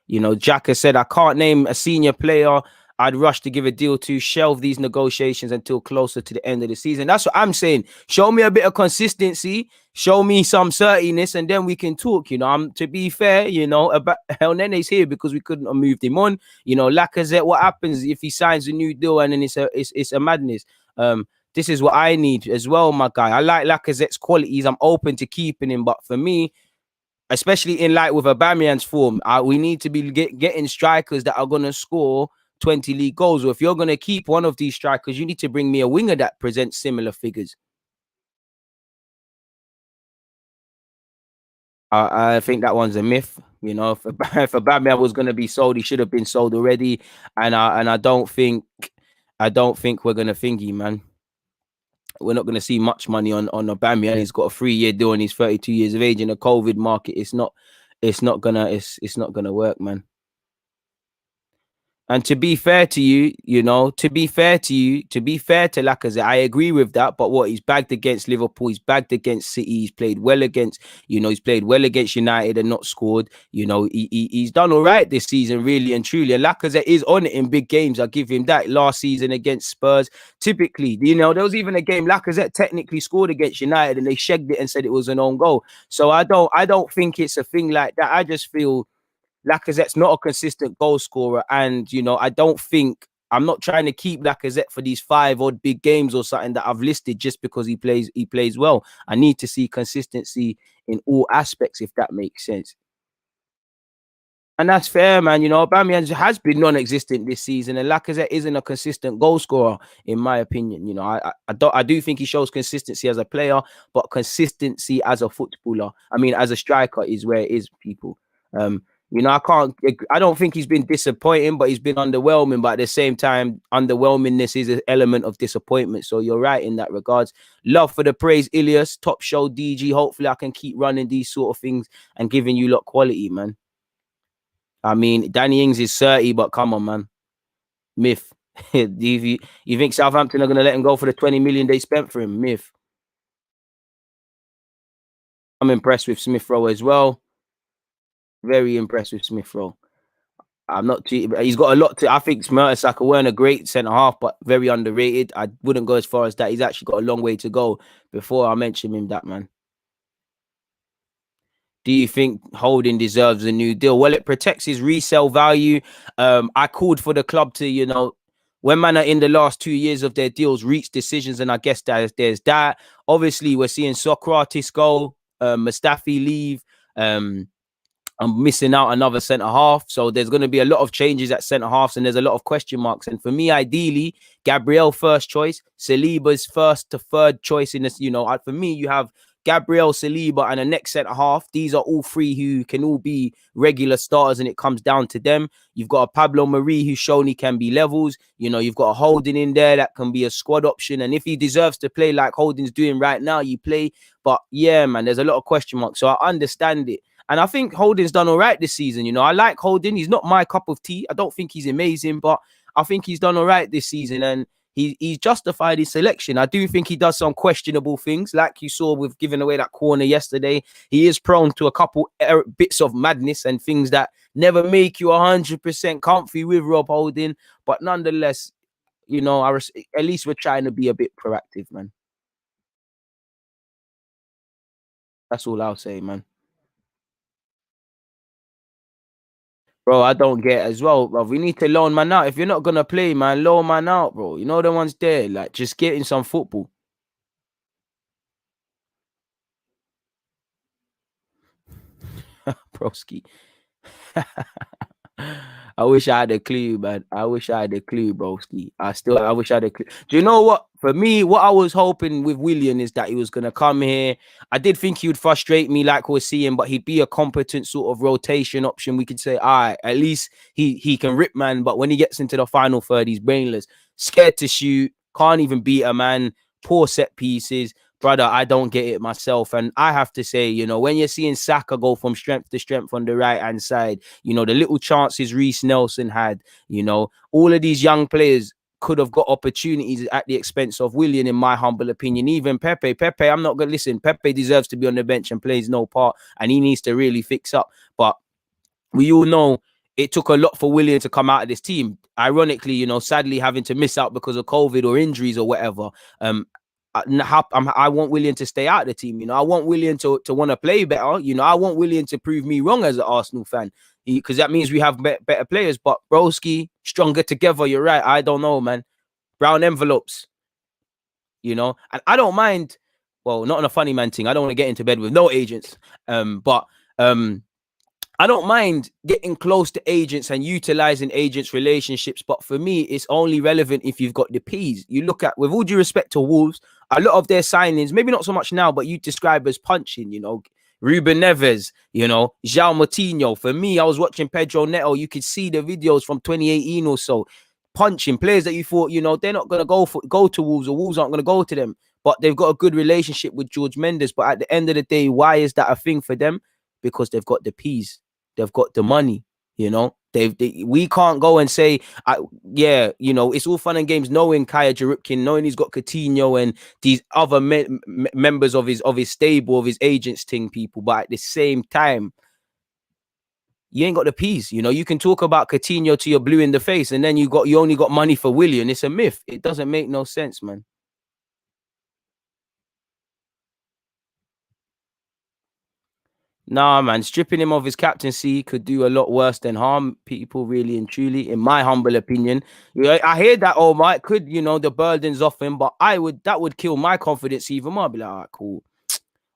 You know, Jack has said, I can't name a senior player I'd rush to give a deal to. Shelve these negotiations until closer to the end of the season. That's what I'm saying. Show me a bit of consistency. Show me some certainness, and then we can talk. You know, to be fair, you know, about El Nene's here because we couldn't have moved him on. You know, Lacazette, what happens if he signs a new deal and then it's a madness? This is what I need as well, my guy. I like Lacazette's qualities. I'm open to keeping him, but for me, especially in light with Aubameyang's form, we need to be getting strikers that are going to score 20 league goals. Or if you're going to keep one of these strikers, you need to bring me a winger that presents similar figures. I think that one's a myth. You know, if Aubameyang was going to be sold, he should have been sold already. And I don't think we're going to thingy, man. We're not going to see much money on Aubameyang. He's got a 3-year deal and he's 32 years of age in a COVID market. It's not gonna work, man. And to be fair to you, to be fair to Lacazette, I agree with that. But what, he's bagged against Liverpool, he's bagged against City, he's played well against, he's played well against United and not scored. He's done all right this season, really and truly. And Lacazette is on it in big games. I'll give him that. Last season against Spurs, typically, there was even a game Lacazette technically scored against United and they shagged it and said it was an own goal. So I don't think it's a thing like that. I just feel Lacazette's not a consistent goal scorer, and I'm not trying to keep Lacazette for these 5 odd big games or something that I've listed just because he plays well. I need to see consistency in all aspects, if that makes sense. And that's fair, man. Aubameyang has been non-existent this season, and Lacazette isn't a consistent goal scorer, in my opinion. I do think he shows consistency as a player, but consistency as a footballer, as a striker, is where it is, people. I don't think he's been disappointing, but he's been underwhelming. But at the same time, underwhelmingness is an element of disappointment. So you're right in that regards. Love for the praise, Ilias. Top show, DG. Hopefully I can keep running these sort of things and giving you lot quality, man. Danny Ings is 30, but come on, man. Myth. You think Southampton are going to let him go for the 20 million they spent for him? Myth. I'm impressed with Smith Rowe as well. Very impressed with Smith Rowe. I'm not cheating, but he's got a lot to. I think Mertesacker weren't a great centre half, but very underrated. I wouldn't go as far as that. He's actually got a long way to go before I mention him, that man. Do you think Holding deserves a new deal? Well, it protects his resale value. I called for the club to, when man are in the last 2 years of their deals, reach decisions, and I guess there's that. Obviously, we're seeing Socrates go, Mustafi leave. I'm missing out another centre half. So there's going to be a lot of changes at centre halves and there's a lot of question marks. And for me, ideally, Gabriel first choice, Saliba's first to third choice in this. For me, you have Gabriel, Saliba, and the next centre half. These are all 3 who can all be regular starters, and it comes down to them. You've got a Pablo Marie who's shown he can be levels. You've got a Holding in there that can be a squad option. And if he deserves to play like Holding's doing right now, you play. But yeah, man, there's a lot of question marks. So I understand it. And I think Holding's done all right this season. I like Holding. He's not my cup of tea. I don't think he's amazing, but I think he's done all right this season. And he's justified his selection. I do think he does some questionable things, like you saw with giving away that corner yesterday. He is prone to a couple bits of madness and things that never make you 100% comfy with Rob Holding. But nonetheless, you know, at least we're trying to be a bit proactive, man. That's all I'll say, man. Bro, I don't get as well, bro. We need to loan man out. If you're not gonna play, man, loan man out, bro. You know the ones there, like just getting some football. Broski. I wish I had a clue, man. I wish I had a clue, broski. I wish I had a clue. Do you know what? For me, what I was hoping with Willian is that he was gonna come here. I did think he would frustrate me, like we're seeing, but he'd be a competent sort of rotation option. We could say, all right, at least he can rip, man. But when he gets into the final third, he's brainless, scared to shoot, can't even beat a man, poor set pieces. Brother, I don't get it myself. And I have to say, you know, when you're seeing Saka go from strength to strength on the right-hand side, you know, the little chances Reece Nelson had, you know, all of these young players could have got opportunities at the expense of Willian, in my humble opinion. Even Pepe, I'm not going to listen. Pepe deserves to be on the bench and plays no part, and he needs to really fix up. But we all know it took a lot for Willian to come out of this team. Ironically, you know, sadly having to miss out because of COVID or injuries or whatever. I want Willian to stay out of the team. You know, I want Willian to want to play better. You know, I want Willian to prove me wrong as an Arsenal fan, because that means we have better players. But broski, stronger together. You're right. I don't know, man. Brown envelopes, you know, and I don't mind. Well, not on a funny man thing. I don't want to get into bed with no agents. But I don't mind getting close to agents and utilizing agents' relationships, but for me, it's only relevant if you've got the P's. You look at, with all due respect to Wolves, a lot of their signings, maybe not so much now, but you describe as punching, you know, Ruben Neves, you know, João Moutinho. For me, I was watching Pedro Neto. You could see the videos from 2018 or so, punching players that you thought, you know, they're not going to go to Wolves, or Wolves aren't going to go to them, but they've got a good relationship with George Mendes. But at the end of the day, why is that a thing for them? Because they've got the P's. They've got the money, you know. We can't go and say, yeah, you know, it's all fun and games knowing Kaya Jarupkin, knowing he's got Coutinho and these other members of his stable, of his agents thing, people. But at the same time, you ain't got the peas. You know, you can talk about Coutinho till you're blue in the face, and then you only got money for Willian. It's a myth. It doesn't make no sense, man. Nah, man, stripping him of his captaincy could do a lot worse than harm people, really and truly, in my humble opinion. Yeah, I hear that, oh, my, could, you know, the burden's off him, but that would kill my confidence even more. I'd be like, all right, cool.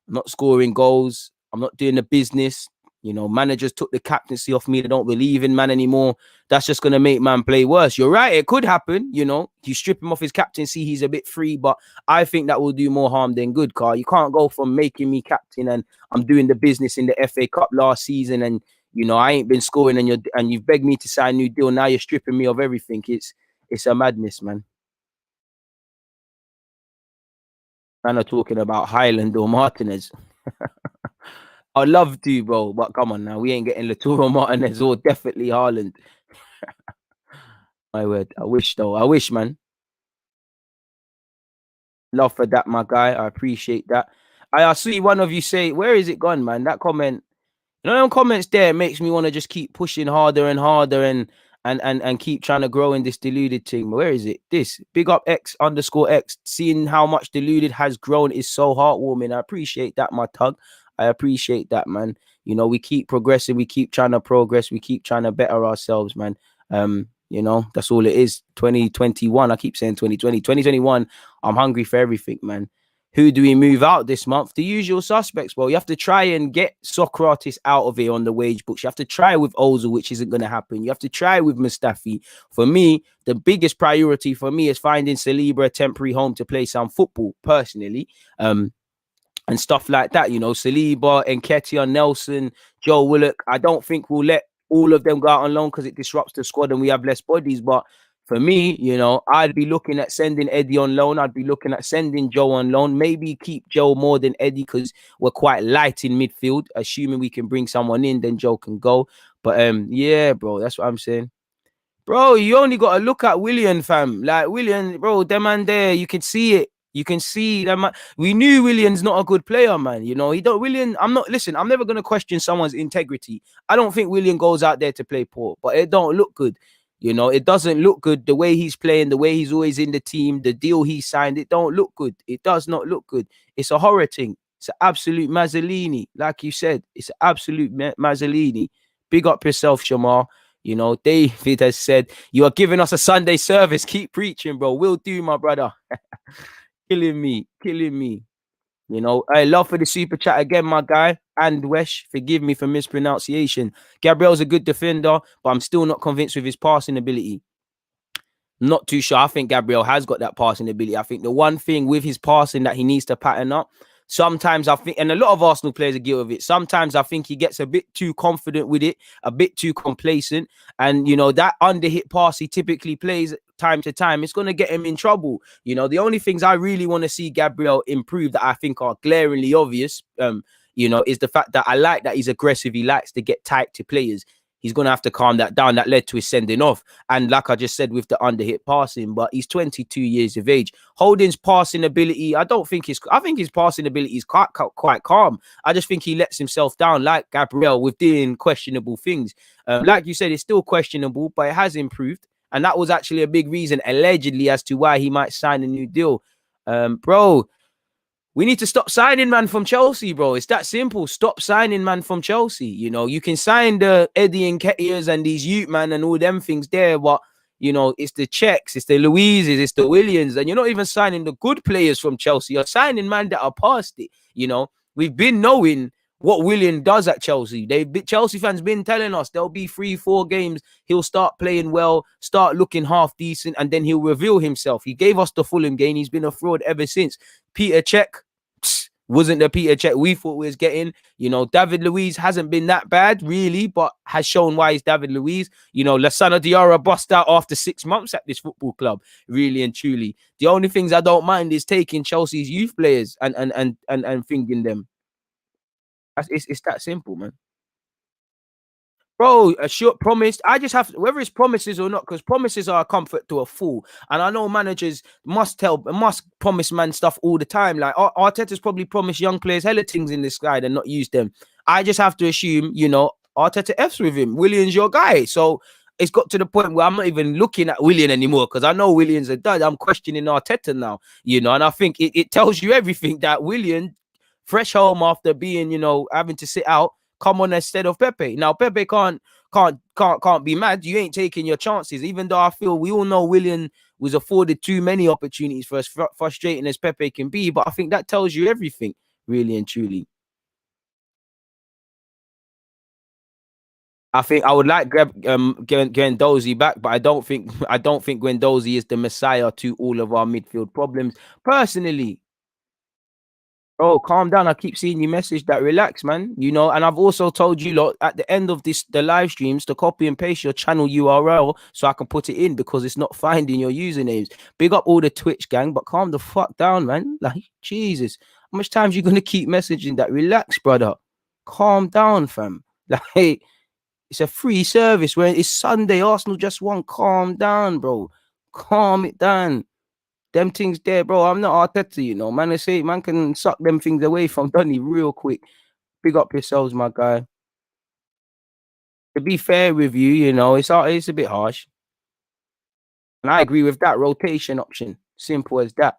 I'm not scoring goals. I'm not doing the business. You know, managers took the captaincy off me. They don't believe in man anymore. That's just going to make man play worse. You're right. It could happen. You know, you strip him off his captaincy, he's a bit free, but I think that will do more harm than good, Carl. You can't go from making me captain and I'm doing the business in the FA Cup last season, and, you know, I ain't been scoring, and you've begged me to sign a new deal. Now you're stripping me of everything. It's a madness, man. Man are talking about Highland or Martinez. I'd love to, bro, but come on now. We ain't getting Laturo Martinez or definitely Haaland. My word. I wish, though. I wish, man. Love for that, my guy. I appreciate that. I see one of you say, where is it gone, man? That comment, you know, them comments there makes me want to just keep pushing harder and harder and keep trying to grow in this deluded thing. Where is it? This big up X_X. Seeing how much deluded has grown is so heartwarming. I appreciate that, my tug. I appreciate that, man. You know, we keep progressing, we keep trying to progress, we keep trying to better ourselves, man. You know, that's all it is. 2021. I keep saying 2020, 2021. I'm hungry for everything, man. Who do we move out this month? The usual suspects. Well, you have to try and get Socrates out of here on the wage books. You have to try with Ozil, which isn't going to happen. You have to try with Mustafi. For me, the biggest priority for me is finding Saliba a temporary home to play some football, personally. And stuff like that, you know, Saliba, Nketiah, Nelson, Joe Willock. I don't think we'll let all of them go out on loan because it disrupts the squad and we have less bodies. But for me, you know, I'd be looking at sending Eddie on loan. I'd be looking at sending Joe on loan. Maybe keep Joe more than Eddie because we're quite light in midfield. Assuming we can bring someone in, then Joe can go. But yeah, bro, that's what I'm saying. Bro, you only got to look at Willian, fam. Like Willian, bro, them man there, you can see it. You can see that man. We knew Willian's not a good player, man. You know, he don't Willian. I'm not listen, I'm never gonna question someone's integrity. I don't think Willian goes out there to play poor, but it don't look good. You know, it doesn't look good the way he's playing, the way he's always in the team, the deal he signed. It don't look good. It does not look good. It's a horror thing. It's an absolute Mazzolini, like you said. It's an absolute Mazzolini. Big up yourself, Shamar. You know, David has said, you are giving us a Sunday service. Keep preaching, bro. Will do, my brother. Killing me. Killing me. You know, I love for the super chat again, my guy. And Wesh, forgive me for mispronunciation. Gabriel's a good defender, but I'm still not convinced with his passing ability. Not too sure. I think Gabriel has got that passing ability. I think the one thing with his passing that he needs to pattern up. Sometimes I think, and a lot of Arsenal players are guilty of it. Sometimes I think he gets a bit too confident with it, a bit too complacent. And, you know, that underhit pass he typically plays time to time, it's going to get him in trouble. You know, the only things I really want to see Gabriel improve that I think are glaringly obvious, you know, is the fact that I like that he's aggressive. He likes to get tight to players. He's going to have to calm that down. That led to his sending off. And like I just said, with the underhit passing, but he's 22 years of age. Holding's passing ability, I think his passing ability is quite calm. I just think he lets himself down like Gabriel with doing questionable things. Like you said, it's still questionable, but it has improved. And that was actually a big reason, allegedly, as to why he might sign a new deal. Bro, we need to stop signing man from Chelsea, bro. It's that simple. Stop signing man from Chelsea. You know, you can sign the Eddie and Nketiahs and these youth man and all them things there, but you know, it's the Czechs, it's the Luizes, it's the Williams, and you're not even signing the good players from Chelsea. You're signing man that are past it. You know, we've been knowing what Willian does at Chelsea. Chelsea fans been telling us there'll be 3-4 games. He'll start playing well, start looking half decent, and then he'll reveal himself. He gave us the Fulham game. He's been a fraud ever since. Peter Cech wasn't the Peter Cech we thought we was getting. You know, David Luiz hasn't been that bad, really, but has shown why he's David Luiz. You know, Lassana Diarra bust out after 6 months at this football club, really and truly. The only things I don't mind is taking Chelsea's youth players and thinking them. It's that simple, man. Bro, a short promise. I just have to, whether it's promises or not, because promises are a comfort to a fool. And I know managers must promise man stuff all the time. Like Arteta's probably promised young players hella things in this side and not used them. I just have to assume, you know, Arteta F's with him. Willian's your guy. So it's got to the point where I'm not even looking at Willian anymore because I know Willian's a dud. I'm questioning Arteta now, you know, and I think it tells you everything that Willian, fresh home after being, you know, having to sit out, come on instead of Pepe. Now Pepe can't be mad. You ain't taking your chances. Even though I feel we all know Willian was afforded too many opportunities for as frustrating as Pepe can be, but I think that tells you everything, really and truly. I think I would like Guendouzi back, but I don't think Guendouzi is the messiah to all of our midfield problems. Personally, oh, calm down. I keep seeing you message that. Relax, man. You know, and I've also told you lot at the end of the live streams to copy and paste your channel URL so I can put it in because it's not finding your usernames. Big up all the Twitch gang, but calm the fuck down, man. Like, Jesus. How much times you gonna keep messaging that? Relax, brother. Calm down, fam. Like, it's a free service where it's Sunday. Arsenal just won. Calm down, bro. Calm it down. Them things there, bro. I'm not Arteta, you know. Man, I say man can suck them things away from Donny real quick. Big up yourselves, my guy. To be fair with you, you know, it's a bit harsh. And I agree with that rotation option. Simple as that.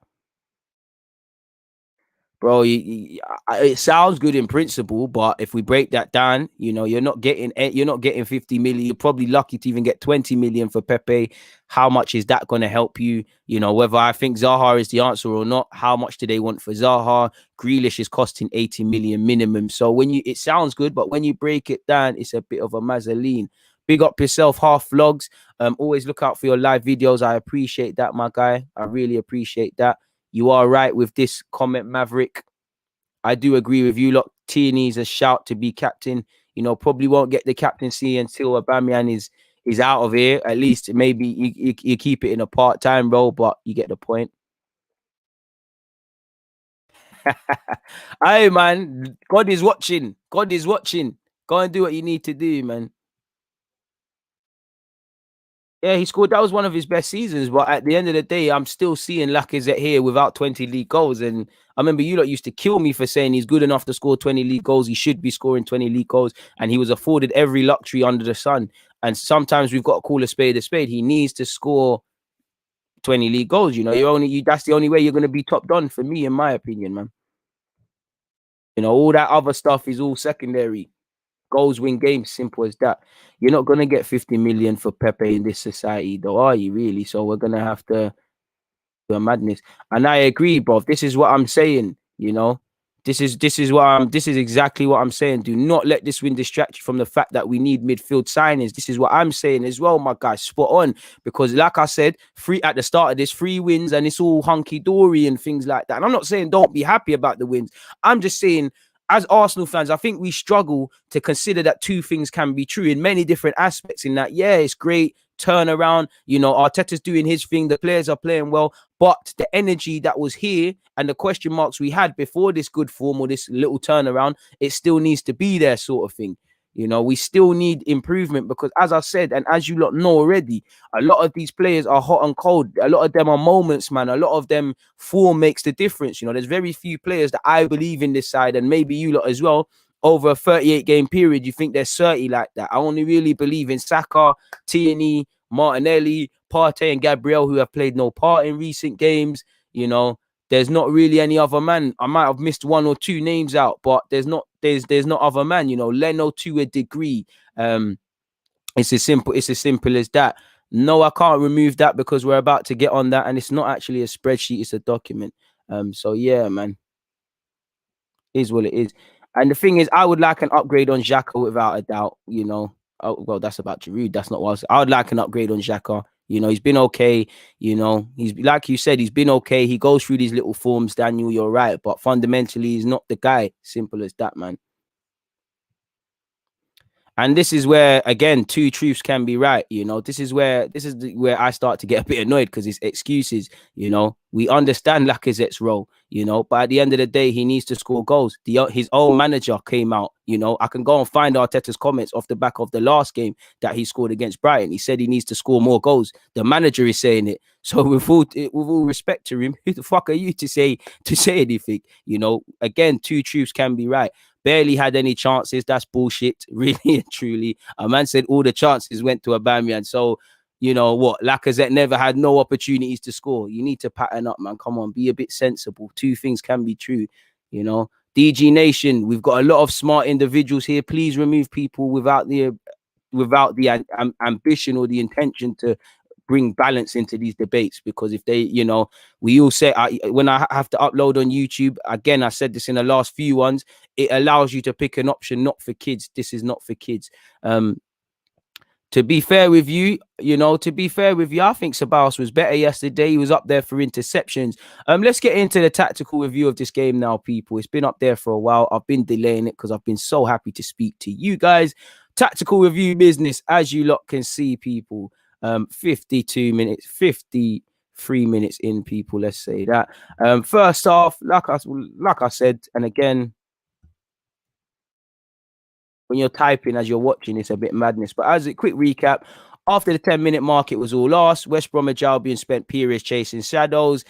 Bro, it sounds good in principle, but if we break that down, you know, you're not getting 50 million. You're probably lucky to even get 20 million for Pepe. How much is that going to help you? You know, whether I think Zaha is the answer or not, how much do they want for Zaha? Grealish is costing 80 million minimum. So it sounds good, but when you break it down, it's a bit of a mazzoline. Big up yourself, half vlogs. Always look out for your live videos. I appreciate that, my guy. I really appreciate that. You are right with this comment, Maverick. I do agree with you. Look, Tierney's a shout to be captain. You know, probably won't get the captaincy until Aubameyang is out of here. At least maybe you keep it in a part-time role, but you get the point. Hey, man, God is watching. God is watching. Go and do what you need to do, man. Yeah, he scored. That was one of his best seasons. But at the end of the day, I'm still seeing Lacazette here without 20 league goals. And I remember you lot used to kill me for saying he's good enough to score 20 league goals. He should be scoring 20 league goals. And he was afforded every luxury under the sun. And sometimes we've got to call a spade a spade. He needs to score 20 league goals. You know, that's the only way you're going to be top done for me, in my opinion, man. You know, all that other stuff is all secondary. Goals win games, simple as that. You're not gonna get 50 million for Pepe in this society, though, are you really? So we're gonna have to do a madness. And I agree, bro. This is what I'm saying. You know, this is exactly what I'm saying. Do not let this win distract you from the fact that we need midfield signings. This is what I'm saying as well, my guy. Spot on. Because like I said, at the start of this, 3 wins and it's all hunky dory and things like that. And I'm not saying don't be happy about the wins. I'm just saying, as Arsenal fans, I think we struggle to consider that 2 things can be true in many different aspects. In that, yeah, it's great turnaround. You know, Arteta's doing his thing. The players are playing well, but the energy that was here and the question marks we had before this good form or this little turnaround, it still needs to be there, sort of thing. You know, we still need improvement because, as I said, and as you lot know already, a lot of these players are hot and cold. A lot of them are moments, man. A lot of them form makes the difference. You know, there's very few players that I believe in this side, and maybe you lot as well. Over a 38-game period, you think they're 30 like that. I only really believe in Saka, Tierney, Martinelli, Partey, and Gabriel, who have played no part in recent games. You know, there's not really any other man. I might have missed 1 or 2 names out, but there's not other man. You know, Leno to a degree. It's as simple as that. No, I can't remove that because we're about to get on that, and it's not actually a spreadsheet; it's a document. So yeah, man, is what it is. And the thing is, I would like an upgrade on Xhaka without a doubt. You know, oh, well, that's about Giroud. That's not what I would like an upgrade on Xhaka. You know, he's been okay. You know, he's like you said, he's been okay. He goes through these little forms, Daniel. You're right, but fundamentally, he's not the guy. Simple as that, man. And this is where, again, 2 truths can be right. You know, this is where I start to get a bit annoyed because it's excuses. You know, we understand Lacazette's role. You know, but at the end of the day, he needs to score goals. His own manager came out. You know, I can go and find Arteta's comments off the back of the last game that he scored against Brighton. He said he needs to score more goals. The manager is saying it. So with all respect to him, who the fuck are you to say anything? You know, again, 2 truths can be right. Barely had any chances. That's bullshit, really and truly. A man said all the chances went to Aubameyang. So, you know what? Lacazette never had no opportunities to score. You need to pattern up, man. Come on, be a bit sensible. 2 things can be true, you know. DG Nation, we've got a lot of smart individuals here. Please remove people without the ambition or the intention to bring balance into these debates, because if they, you know, we all say, when I have to upload on YouTube, again, I said this in the last few ones, it allows you to pick an option not for kids. This is not for kids. To be fair with you, I think Ceballos was better yesterday. He was up there for interceptions. Let's get into the tactical review of this game now, people. It's been up there for a while. I've been delaying it because I've been so happy to speak to you guys. Tactical review business, as you lot can see, people. 53 minutes in, people. Let's say that. First off, like I said, and again, when you're typing as you're watching, it's a bit madness. But as a quick recap, after the 10-minute mark, it was all lost. West Bromwich Albion spent periods chasing shadows.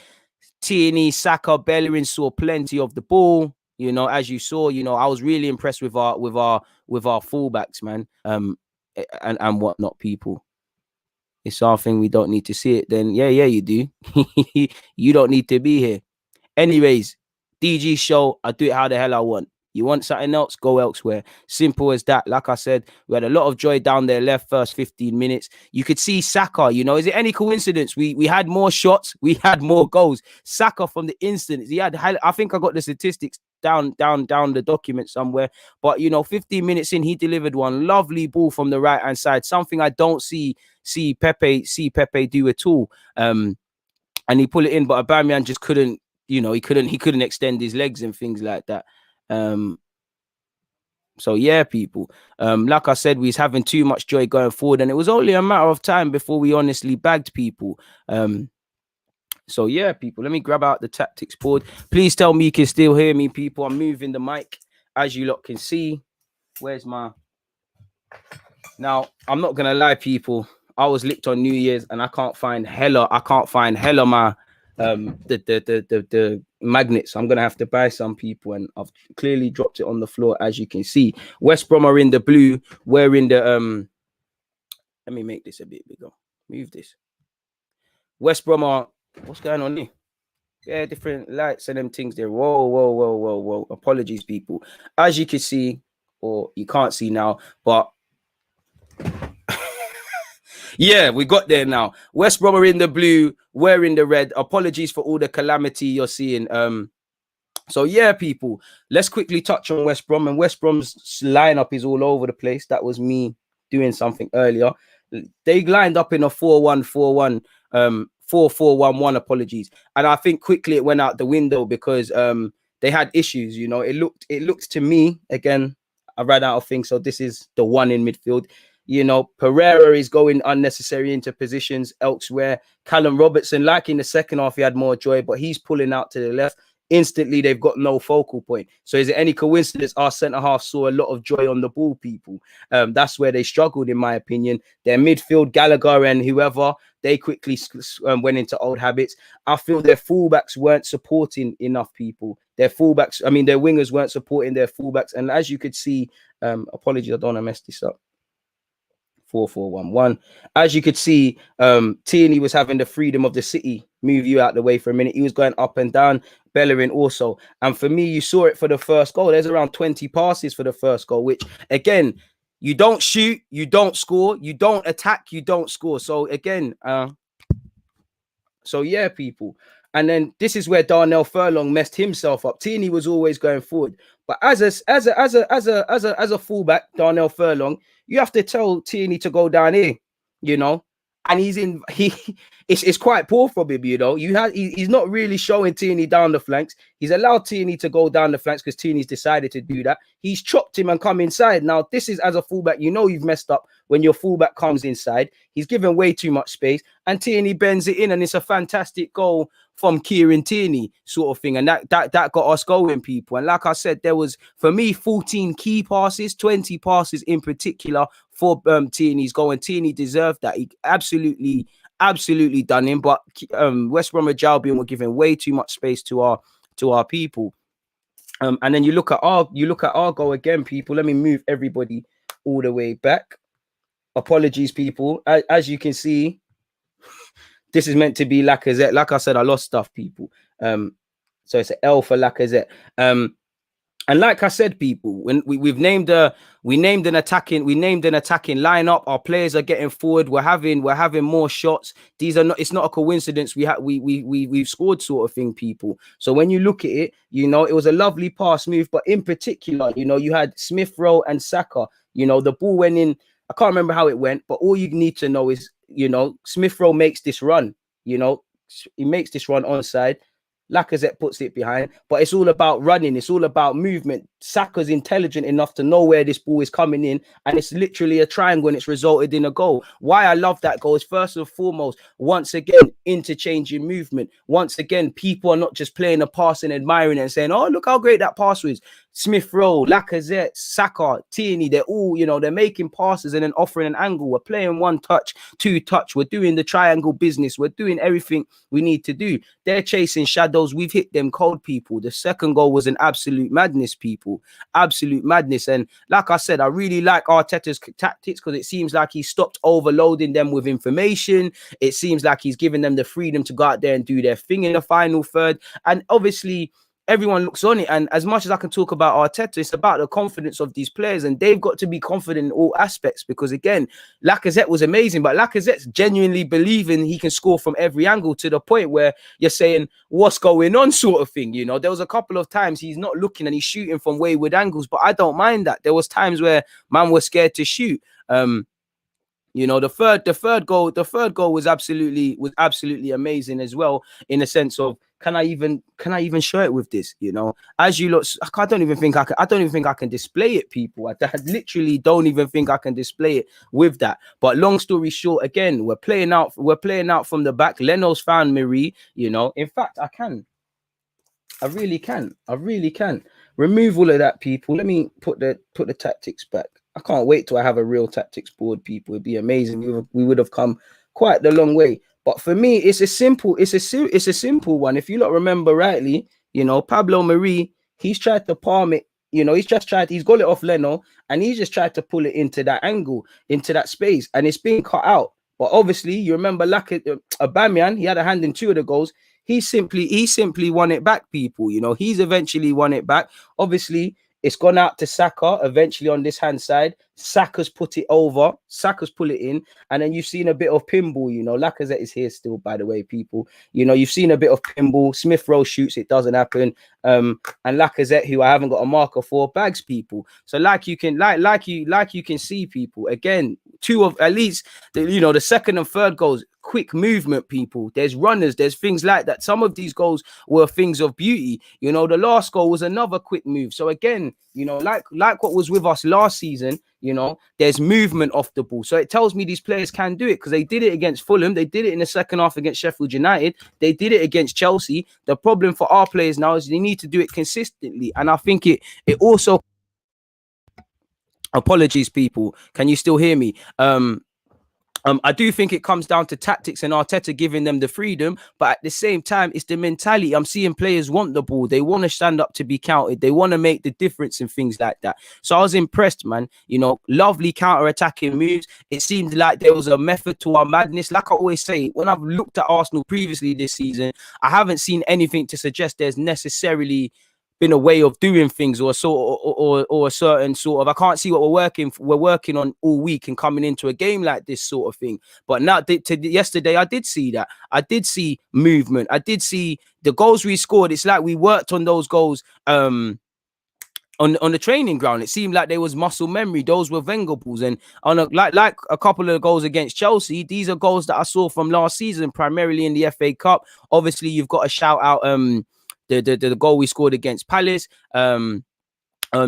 Tierney, Saka, Bellerin saw plenty of the ball. You know, as you saw, you know, I was really impressed with our fullbacks, man. And whatnot, people. It's something we don't need to see it. Then yeah, you do. You don't need to be here. Anyways, DG show. I do it how the hell I want. You want something else? Go elsewhere. Simple as that. Like I said, we had a lot of joy down there left first 15 minutes. You could see Saka, you know, is it any coincidence? We had more shots. We had more goals. Saka from the instant. I think I got the statistics down the document somewhere. But, you know, 15 minutes in, he delivered one lovely ball from the right-hand side. Something I don't see Pepe do at all. And he pulled it in, but Aubameyang just couldn't, you know, he couldn't extend his legs and things like that. So yeah, people, like I said, we was having too much joy going forward, and it was only a matter of time before we honestly bagged people. So yeah, people, let me grab out the tactics board. Please tell me you can still hear me, people. I'm moving the mic, as you lot can see. Where's my... Now, I'm not gonna lie, people. I was licked on New Year's, and I can't find hella my the magnets. I'm gonna have to buy some, people, and I've clearly dropped it on the floor, as you can see. West Brom are in the blue. We're in the let me make this a bit bigger. Move this. West Brom are, what's going on here? Yeah, different lights and them things there. Whoa. Apologies, people. As you can see, or you can't see now, but yeah, we got there now. West Brom are in the blue. We're in the red. Apologies for all the calamity you're seeing. So yeah, people, let's quickly touch on West Brom. And West Brom's lineup is all over the place. That was me doing something earlier. They lined up in a 4-1-4-1, 4-4-1-1. Apologies, and I think quickly it went out the window because they had issues. You know, it looked to me, again, I ran out of things. So this is the one in midfield. You know, Pereira is going unnecessary into positions elsewhere. Callum Robertson, like in the second half, he had more joy, but he's pulling out to the left. Instantly, they've got no focal point. So is it any coincidence our centre-half saw a lot of joy on the ball, people? That's where they struggled, in my opinion. Their midfield, Gallagher and whoever, they quickly went into old habits. I feel their fullbacks weren't supporting enough, people. Their wingers weren't supporting their fullbacks. And as you could see, apologies, I don't want to mess this up. 4-4-1-1. As you could see, Tierney was having the freedom of the city. Move you out the way for a minute. He was going up and down. Bellerin also. And for me, you saw it for the first goal. There's around 20 passes for the first goal, which, again, you don't shoot, you don't score, you don't attack, you don't score. So again, so yeah, people. And then this is where Darnell Furlong messed himself up. Tierney was always going forward, but as a fullback, Darnell Furlong, you have to tell Tierney to go down here, you know. And it's quite poor from him, you know. He's not really showing Tierney down the flanks. He's allowed Tierney to go down the flanks because Tierney's decided to do that. He's chopped him and come inside. Now, this is, as a fullback, you know you've messed up when your fullback comes inside. He's given way too much space, and Tierney bends it in, and it's a fantastic goal from Kieran Tierney, sort of thing. And that got us going, people. And like I said, there was, for me, 14 key passes, 20 passes in particular for Tierney's goal, and Tierney deserved that. He absolutely done him. But West Bromwich Albion were giving way too much space to our people. And then you look at our goal again, people. Let me move everybody all the way back. Apologies, people. As you can see, this is meant to be Lacazette. Like I said, I lost stuff, people. So it's an L for Lacazette. And like I said, people, when we named an attacking lineup. Our players are getting forward. We're having more shots. It's not a coincidence. We've scored, sort of thing, people. So when you look at it, you know, it was a lovely pass move, but in particular, you know, you had Smith Rowe and Saka. You know, the ball went in. I can't remember how it went, but all you need to know is, you know, Smith Rowe makes this run. You know, he makes this run onside. Lacazette puts it behind, but it's all about running. It's all about movement. Saka's intelligent enough to know where this ball is coming in, and it's literally a triangle, and it's resulted in a goal. Why I love that goal is, first and foremost, once again, interchanging movement. Once again, people are not just playing a pass and admiring it and saying, oh, look how great that pass was. Smith Rowe, Lacazette, Saka, Tierney, they're all, you know, they're making passes and then offering an angle. We're playing one touch, two touch. We're doing the triangle business. We're doing everything we need to do. They're chasing shadows. We've hit them cold, people. The second goal was an absolute madness, people. Absolute madness. And like I said, I really like Arteta's tactics because it seems like he stopped overloading them with information. It seems like he's giving them the freedom to go out there and do their thing in the final third. And obviously, everyone looks on it, and as much as I can talk about Arteta, it's about the confidence of these players, and they've got to be confident in all aspects, because again, Lacazette was amazing, but Lacazette's genuinely believing he can score from every angle, to the point where you're saying, what's going on, sort of thing. You know, there was a couple of times he's not looking and he's shooting from wayward angles, but I don't mind that. There was times where man was scared to shoot. You know, the third goal was absolutely amazing as well, in the sense of, can I even show it with this? You know, as you look, I don't even think I can display it, people. I literally don't even think I can display it with that. But long story short, again, we're playing out from the back. Leno's found Marie, you know. In fact, I really can remove all of that, people. Let me put the tactics back. I can't wait till I have a real tactics board, people. It'd be amazing. We would have come quite the long way. But for me, it's a simple one. If you not remember rightly, Pablo Marie, he's tried to palm it. He's got it off Leno, and he's just tried to pull it into that angle, into that space, and it's being cut out. But obviously, you remember Aubameyang, he had a hand in 2 of the goals. He simply won it back, people. He's eventually won it back. Obviously, it's gone out to Saka eventually on this hand side. Saka's put it over. Saka's pull it in. And then you've seen a bit of pinball, Lacazette is here still, by the way, people. You've seen a bit of pinball. Smith Rowe shoots, it doesn't happen. And Lacazette, who I haven't got a marker for, bags people. So like you can see, people, again, 2 of at least the second and third goals, quick movement, people. There's runners, there's things like that. Some of these goals were things of beauty. The last goal was another quick move. So again, like what was with us last season, there's movement off the ball. So it tells me these players can do it, because they did it against Fulham. They did it in the second half against Sheffield United. They did it against Chelsea. The problem for our players now is they need to do it consistently. And I think it also, apologies, people. Can you still hear me? I do think it comes down to tactics and Arteta giving them the freedom, but at the same time, it's the mentality. I'm seeing players want the ball. They want to stand up to be counted. They want to make the difference and things like that. So I was impressed, man. Lovely counter-attacking moves. It seemed like there was a method to our madness. Like I always say, when I've looked at Arsenal previously this season, I haven't seen anything to suggest there's necessarily been a way of doing things or a certain sort of, I can't see what we're working on all week and coming into a game like this sort of thing. But now yesterday, I did see that. I did see movement. I did see the goals we scored. It's like we worked on those goals on the training ground. It seemed like there was muscle memory. Those were Wenger balls. And like a couple of goals against Chelsea, these are goals that I saw from last season, primarily in the FA Cup. Obviously, you've got to shout out the goal we scored against Palace.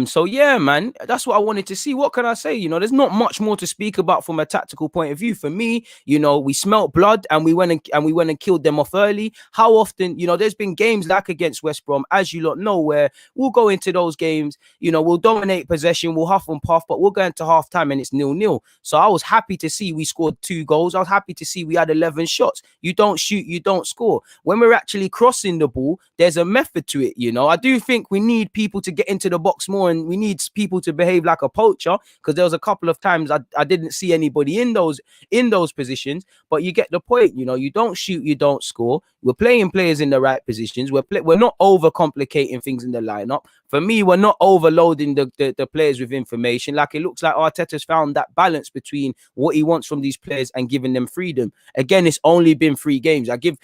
So yeah, man, that's what I wanted to see. What can I say? There's not much more to speak about from a tactical point of view. For me, we smelt blood and we went and killed them off early. How often, there's been games like against West Brom, as you lot know, where we'll go into those games, we'll dominate possession, we'll huff and puff, but we'll go into half time and it's 0-0. So I was happy to see we scored 2 goals. I was happy to see we had 11 shots. You don't shoot, you don't score. When we're actually crossing the ball, there's a method to it. I do think we need people to get into the box more, and we need people to behave like a poacher, because there was a couple of times I didn't see anybody in those positions. But you get the point. You don't shoot, you don't score. We're playing players in the right positions. We're not overcomplicating things in the lineup. For me, we're not overloading the players with information. Like, it looks like Arteta's found that balance between what he wants from these players and giving them freedom. Again, it's only been 3 games. I give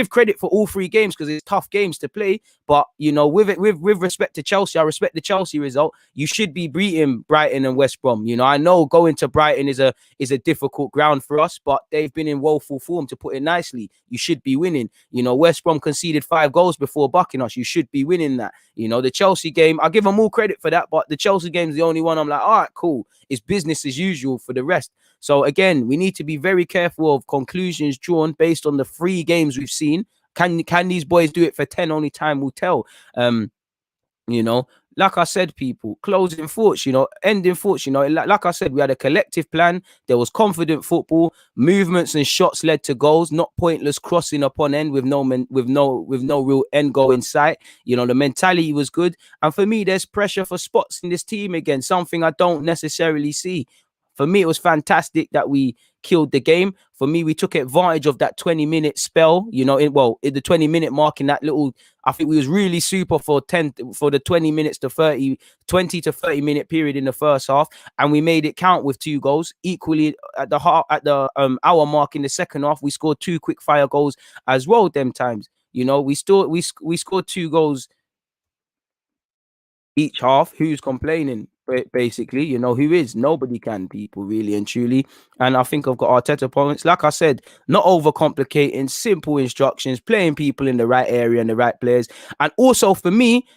credit for all 3 games, because it's tough games to play. But with respect to Chelsea, I respect the Chelsea result. You should be beating Brighton and West Brom. I know going to Brighton is a difficult ground for us, but they've been in woeful form, to put it nicely. You should be winning. West Brom conceded 5 goals before bucking us. You should be winning that. The Chelsea game, I give them all credit for that, but the Chelsea game is the only one I'm like, all right, cool. It's business as usual for the rest. So again, we need to be very careful of conclusions drawn based on the 3 games we've seen. Can these boys do it for 10? Only time will tell. Like I said, people, closing thoughts, ending thoughts, like I said, we had a collective plan. There was confident football, movements and shots led to goals, not pointless crossing upon end with no real end goal in sight. The mentality was good. And for me, there's pressure for spots in this team again, something I don't necessarily see. For me, it was fantastic that we killed the game. For me, we took advantage of that 20-minute spell, in the 20-minute mark in that little, I think we was really super for the 20 to 30 minute period in the first half. And we made it count with 2 goals. Equally at the hour mark in the second half, we scored 2 quick fire goals as well them times. We scored 2 goals each half. Who's complaining? Basically, who is? Nobody can, people, really and truly. And I think I've got Arteta points. Like I said, not overcomplicating, simple instructions, playing people in the right area and the right players. And also for me,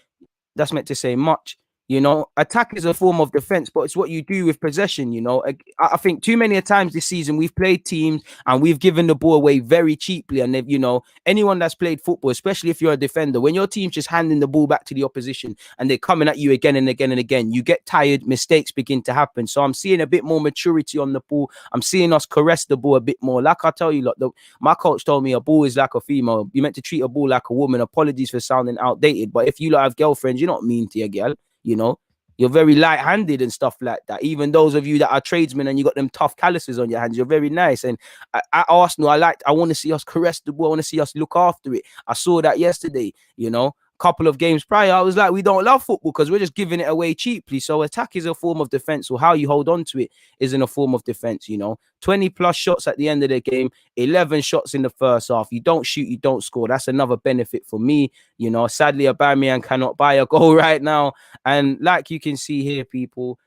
that's meant to say much. You know, attack is a form of defense, but it's what you do with possession. You know, I think too many times this season we've played teams and we've given the ball away very cheaply. And you know, anyone that's played football, especially if you're a defender, when your team's just handing the ball back to the opposition and they're coming at you again and again and again, you get tired, mistakes begin to happen. So I'm seeing a bit more maturity on the ball. I'm seeing us caress the ball a bit more. Like I tell you, look, my coach told me a ball is like a female. You meant to treat a ball like a woman. Apologies for sounding outdated, but if you have girlfriends, you're not mean to your girl. You know, you're very light-handed and stuff like that. Even those of you that are tradesmen and you got them tough calluses on your hands, you're very nice. And at Arsenal, I want to see us caress the ball. I want to see us look after it. I saw that yesterday, you know. Couple of games prior, I was like, we don't love football because we're just giving it away cheaply. So attack is a form of defense, or how you hold on to it isn't a form of defense. You know, 20 plus shots at the end of the game, 11 shots in the first half. You don't shoot, you don't score. That's another benefit for me. You know, sadly, Aubameyang cannot buy a goal right now. And like you can see here, people,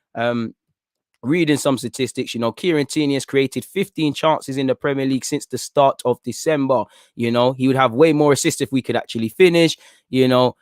reading some statistics, you know, Kieran Tierney has created 15 chances in the Premier League since the start of December. You know, he would have way more assists if we could actually finish. You know,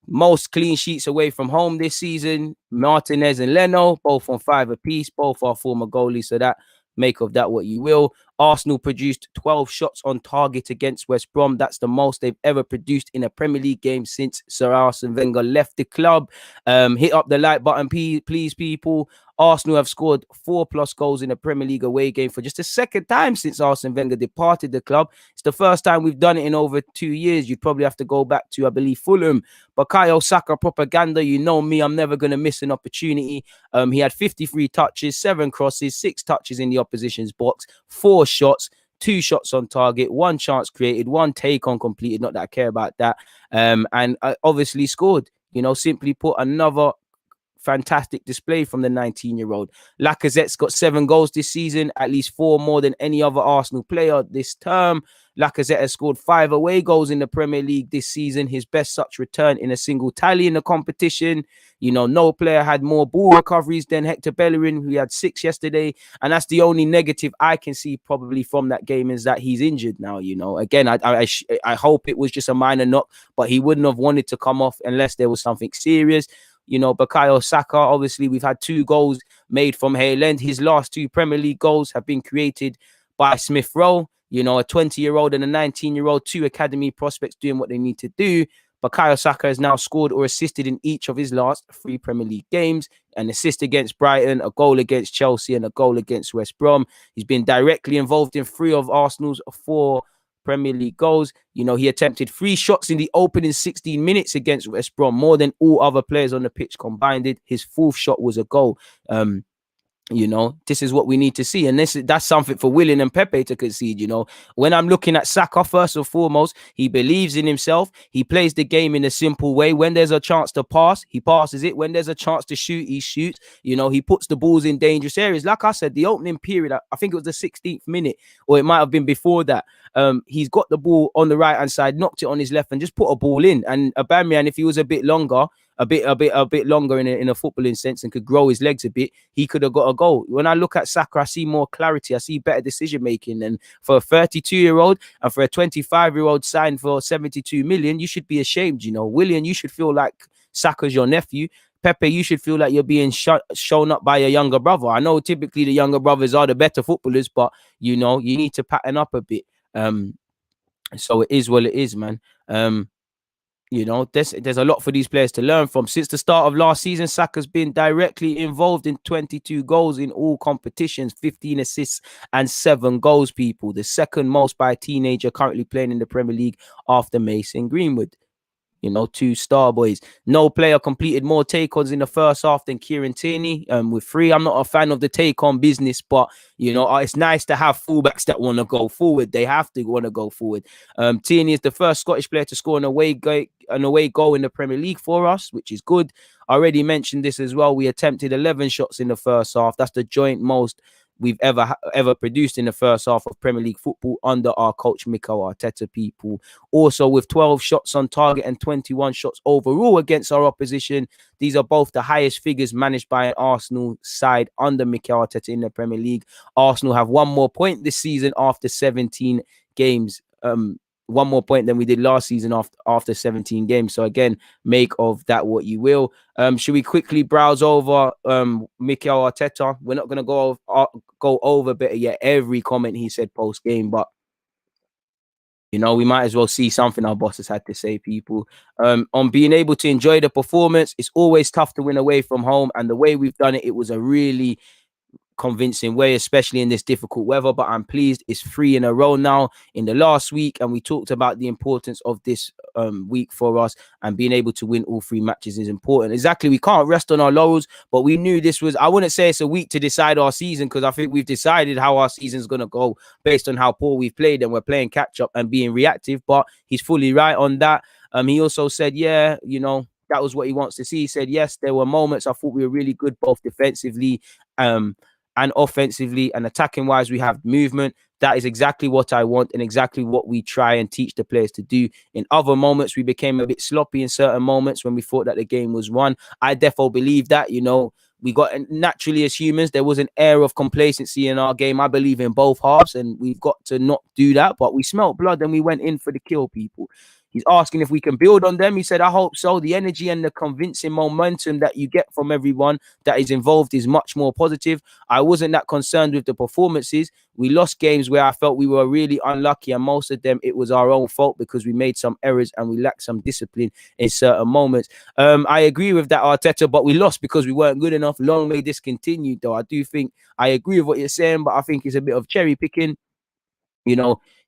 most clean sheets away from home this season. Martinez and Leno, both on 5 apiece, both are former goalies. So that, make of that what you will. Arsenal produced 12 shots on target against West Brom. That's the most they've ever produced in a Premier League game since Sir Arsene Wenger left the club. Hit up the like button, please, people. Arsenal have scored 4+ goals in a Premier League away game for just the second time since Arsene Wenger departed the club. It's the first time we've done it in over 2 years. You'd probably have to go back to, I believe, Fulham. Bukayo Saka propaganda. You know me, I'm never going to miss an opportunity. He had 53 touches, 7 crosses, 6 touches in the opposition's box, 4 shots, 2 shots on target, 1 chance created, 1 take on completed. Not that I care about that. And obviously scored. You know, simply put, another fantastic display from the 19-year-old. Lacazette's got 7 goals this season, at least 4 more than any other Arsenal player this term. Lacazette has scored 5 away goals in the Premier League this season, his best such return in a single tally in the competition. You know, no player had more ball recoveries than Hector Bellerin, who had 6 yesterday. And that's the only negative I can see probably from that game, is that he's injured now. You know, again, I hope it was just a minor knock, but he wouldn't have wanted to come off unless there was something serious. You know, Bukayo Saka, obviously, we've had 2 goals made from Haaland. His last 2 Premier League goals have been created by Smith Rowe. You know, a 20-year-old and a 19-year-old, 2 academy prospects doing what they need to do. Bukayo Saka has now scored or assisted in each of his last 3 Premier League games. An assist against Brighton, a goal against Chelsea, and a goal against West Brom. He's been directly involved in 3 of Arsenal's 4 Premier League goals. You know, he attempted 3 shots in the opening 16 minutes against West Brom, more than all other players on the pitch combined. His 4th shot was a goal. You know, this is what we need to see. And that's something for Willian and Pepe to concede. You know, when I'm looking at Saka, first and foremost, he believes in himself. He plays the game in a simple way. When there's a chance to pass, he passes it. When there's a chance to shoot, he shoots. You know, he puts the balls in dangerous areas. Like I said, the opening period, I think it was the 16th minute, or it might have been before that. He's got the ball on the right-hand side, knocked it on his left, and just put a ball in. And Aubameyang, if he was a bit longer, a bit longer in a footballing sense, and could grow his legs a bit, he could have got a goal. When I look at Saka, I see more clarity. I see better decision making. And for a 32-year-old and for a 25-year-old signed for 72 million, you should be ashamed. You know, Willian, you should feel like Saka's your nephew. Pepe, you should feel like you're being shown up by your younger brother. I know typically the younger brothers are the better footballers, but you know, you need to pattern up a bit. So it is what it is, man. You know, there's a lot for these players to learn from. Since the start of last season, Saka's been directly involved in 22 goals in all competitions, 15 assists and 7 goals, people. The second most by a teenager currently playing in the Premier League after Mason Greenwood. You know, 2 star boys. No player completed more take-ons in the first half than Kieran Tierney with 3. I'm not a fan of the take-on business, but, you know, it's nice to have fullbacks that want to go forward. They have to want to go forward. Tierney is the first Scottish player to score an away goal in the Premier League for us, which is good. I already mentioned this as well. We attempted 11 shots in the first half. That's the joint most we've ever produced in the first half of Premier League football under our coach Mikel Arteta, people. Also with 12 shots on target and 21 shots overall against our opposition. These are both the highest figures managed by an Arsenal side under Mikel Arteta in the Premier League. Arsenal have 1 more point this season after 17 games one more point than we did last season after 17 games. So again, make of that what you will. Should we quickly browse over Mikel Arteta? We're not going to go over better yet every comment he said post game, but we might as well see something our bosses had to say, people. On being able to enjoy the performance, it's always tough to win away from home, and the way we've done it, it was a really convincing way, especially in this difficult weather. But I'm pleased it's 3 in a row now in the last week, and we talked about the importance of this week for us, and being able to win all 3 matches is important. Exactly, we can't rest on our laurels, but we knew this was, I wouldn't say it's a week to decide our season, because I think we've decided how our season's going to go based on how poor we've played, and we're playing catch up and being reactive. But he's fully right on that. He also said, yeah, that was what he wants to see. He said, yes, there were moments I thought we were really good, both defensively and offensively, and attacking wise, we have movement. That is exactly what I want and exactly what we try and teach the players to do. In other moments, we became a bit sloppy in certain moments when we thought that the game was won. I definitely believe that, we got, naturally as humans, there was an air of complacency in our game. I believe in both halves, and we've got to not do that. But we smelt blood and we went in for the kill, people. He's asking if we can build on them. He said, I hope so. The energy and the convincing momentum that you get from everyone that is involved is much more positive. I wasn't that concerned with the performances. We lost games where I felt we were really unlucky, and most of them, it was our own fault because we made some errors and we lacked some discipline in certain moments. I agree with that, Arteta, but we lost because we weren't good enough. Long may this continue, though. I do think I agree with what you're saying, but I think it's a bit of cherry picking.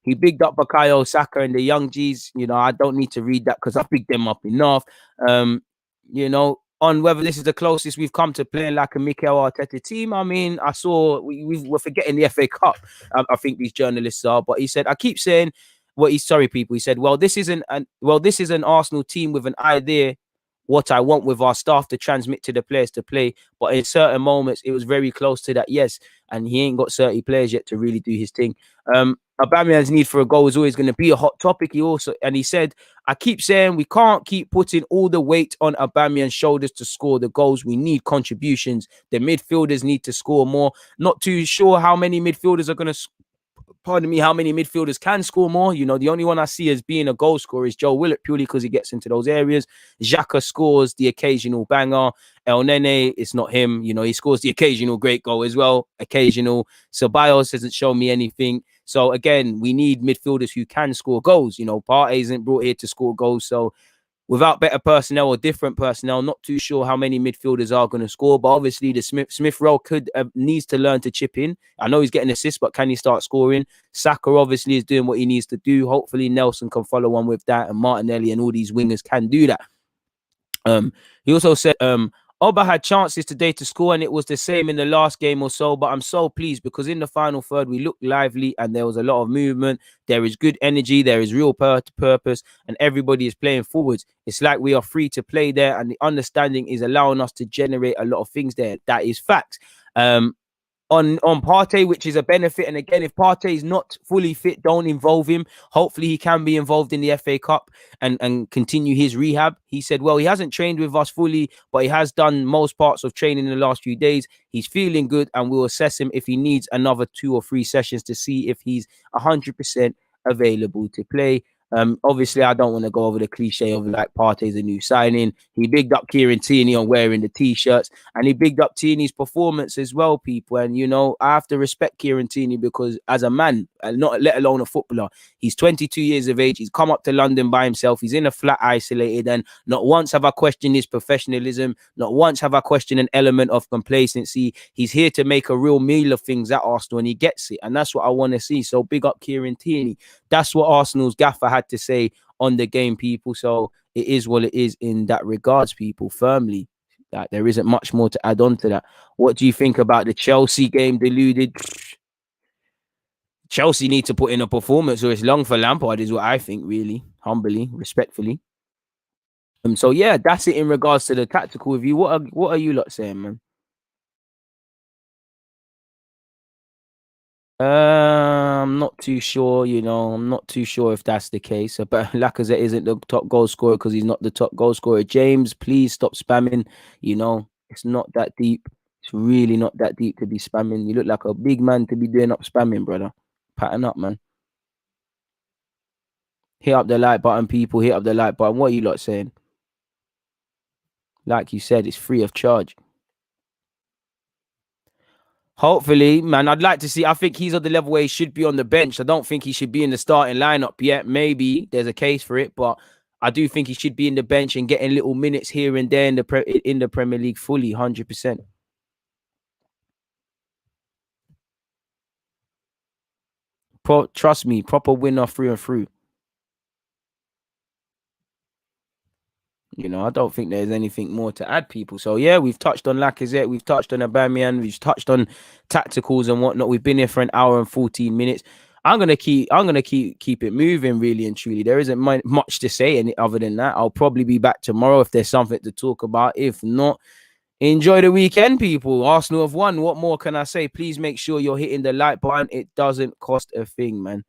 He bigged up Bukayo Saka and the young G's. I don't need to read that because I picked them up enough. On whether this is the closest we've come to playing like a Mikel Arteta team. I mean, I saw we're forgetting the FA Cup. I think these journalists are, but he said, I keep saying people. He said, this is an Arsenal team with an idea what I want with our staff to transmit to the players to play. But in certain moments, it was very close to that, yes. And he ain't got 30 players yet to really do his thing. Aubameyang's need for a goal is always going to be a hot topic. He said, I keep saying we can't keep putting all the weight on Aubameyang's shoulders to score the goals. We need contributions. The midfielders need to score more. Not too sure how many midfielders are going to how many midfielders can score more. The only one I see as being a goal scorer is Joe Willock, purely because he gets into those areas. Xhaka scores the occasional banger. El Nene, it's not him. He scores the occasional great goal as well. Occasional. Ceballos hasn't shown me anything. So again, we need midfielders who can score goals. Partey isn't brought here to score goals. So without better personnel or different personnel, not too sure how many midfielders are going to score. But obviously, the Smith Rowe needs to learn to chip in. I know he's getting assists, but can he start scoring? Saka obviously is doing what he needs to do. Hopefully, Nelson can follow on with that, and Martinelli and all these wingers can do that. He also said, Oba had chances today to score, and it was the same in the last game or so, but I'm so pleased because in the final third, we looked lively and there was a lot of movement. There is good energy. There is real purpose, and everybody is playing forwards. It's like we are free to play there, and the understanding is allowing us to generate a lot of things there. That is fact. On Partey, which is a benefit. And again, if Partey is not fully fit, don't involve him. Hopefully he can be involved in the FA Cup and continue his rehab. He said, well, he hasn't trained with us fully, but he has done most parts of training in the last few days. He's feeling good, and we'll assess him if he needs another 2 or 3 sessions to see if he's 100% available to play. Obviously, I don't want to go over the cliche of like Partey's a new signing. He bigged up Kieran Tierney on wearing the t-shirts, and he bigged up Tierney's performance as well, people. And I have to respect Kieran Tierney because as a man, and not let alone a footballer, he's 22 years of age. He's come up to London by himself. He's in a flat, isolated, and not once have I questioned his professionalism. Not once have I questioned an element of complacency. He's here to make a real meal of things at Arsenal, and he gets it. And that's what I want to see. So big up Kieran Tierney. That's what Arsenal's gaffer had to say on the game, people. So it is what it is in that regards, people, firmly. That there isn't much more to add on to that. What do you think about the Chelsea game, Deluded? Chelsea need to put in a performance, or it's long for Lampard, is what I think, really, humbly, respectfully. So yeah, that's it in regards to the tactical review. What are you lot saying, man? I'm not too sure, I'm not too sure if that's the case. But Lacazette isn't the top goal scorer because he's not the top goal scorer. James, please stop spamming. It's not that deep. It's really not that deep to be spamming. You look like a big man to be doing up spamming, brother. Pattern up, man. Hit up the like button, people. Hit up the like button. What are you lot saying? Like you said, it's free of charge. Hopefully, man, I'd like to see. I think he's on the level where he should be on the bench. I don't think he should be in the starting lineup yet. Maybe there's a case for it, but I do think he should be in the bench and getting little minutes here and there in the Premier League fully, 100%. Trust me, proper winner through and through. You know, I don't think there's anything more to add, people. So yeah, we've touched on Lacazette, we've touched on Aubameyang, we've touched on tacticals and whatnot. We've been here for an hour and 14 minutes. I'm gonna keep it moving, really and truly. There isn't much to say other than that. I'll probably be back tomorrow if there's something to talk about. If not, enjoy the weekend, people. Arsenal have won. What more can I say? Please make sure you're hitting the like button. It doesn't cost a thing, man.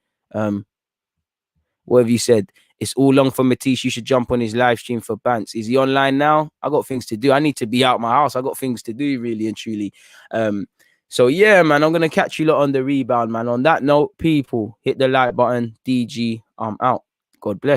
What have you said? It's all long for Matisse. You should jump on his live stream for Bants. Is he online now? I got things to do. I need to be out my house. I got things to do, really and truly. So yeah, man, I'm gonna catch you lot on the rebound, man. On that note, people, hit the like button. DG, I'm out. God bless.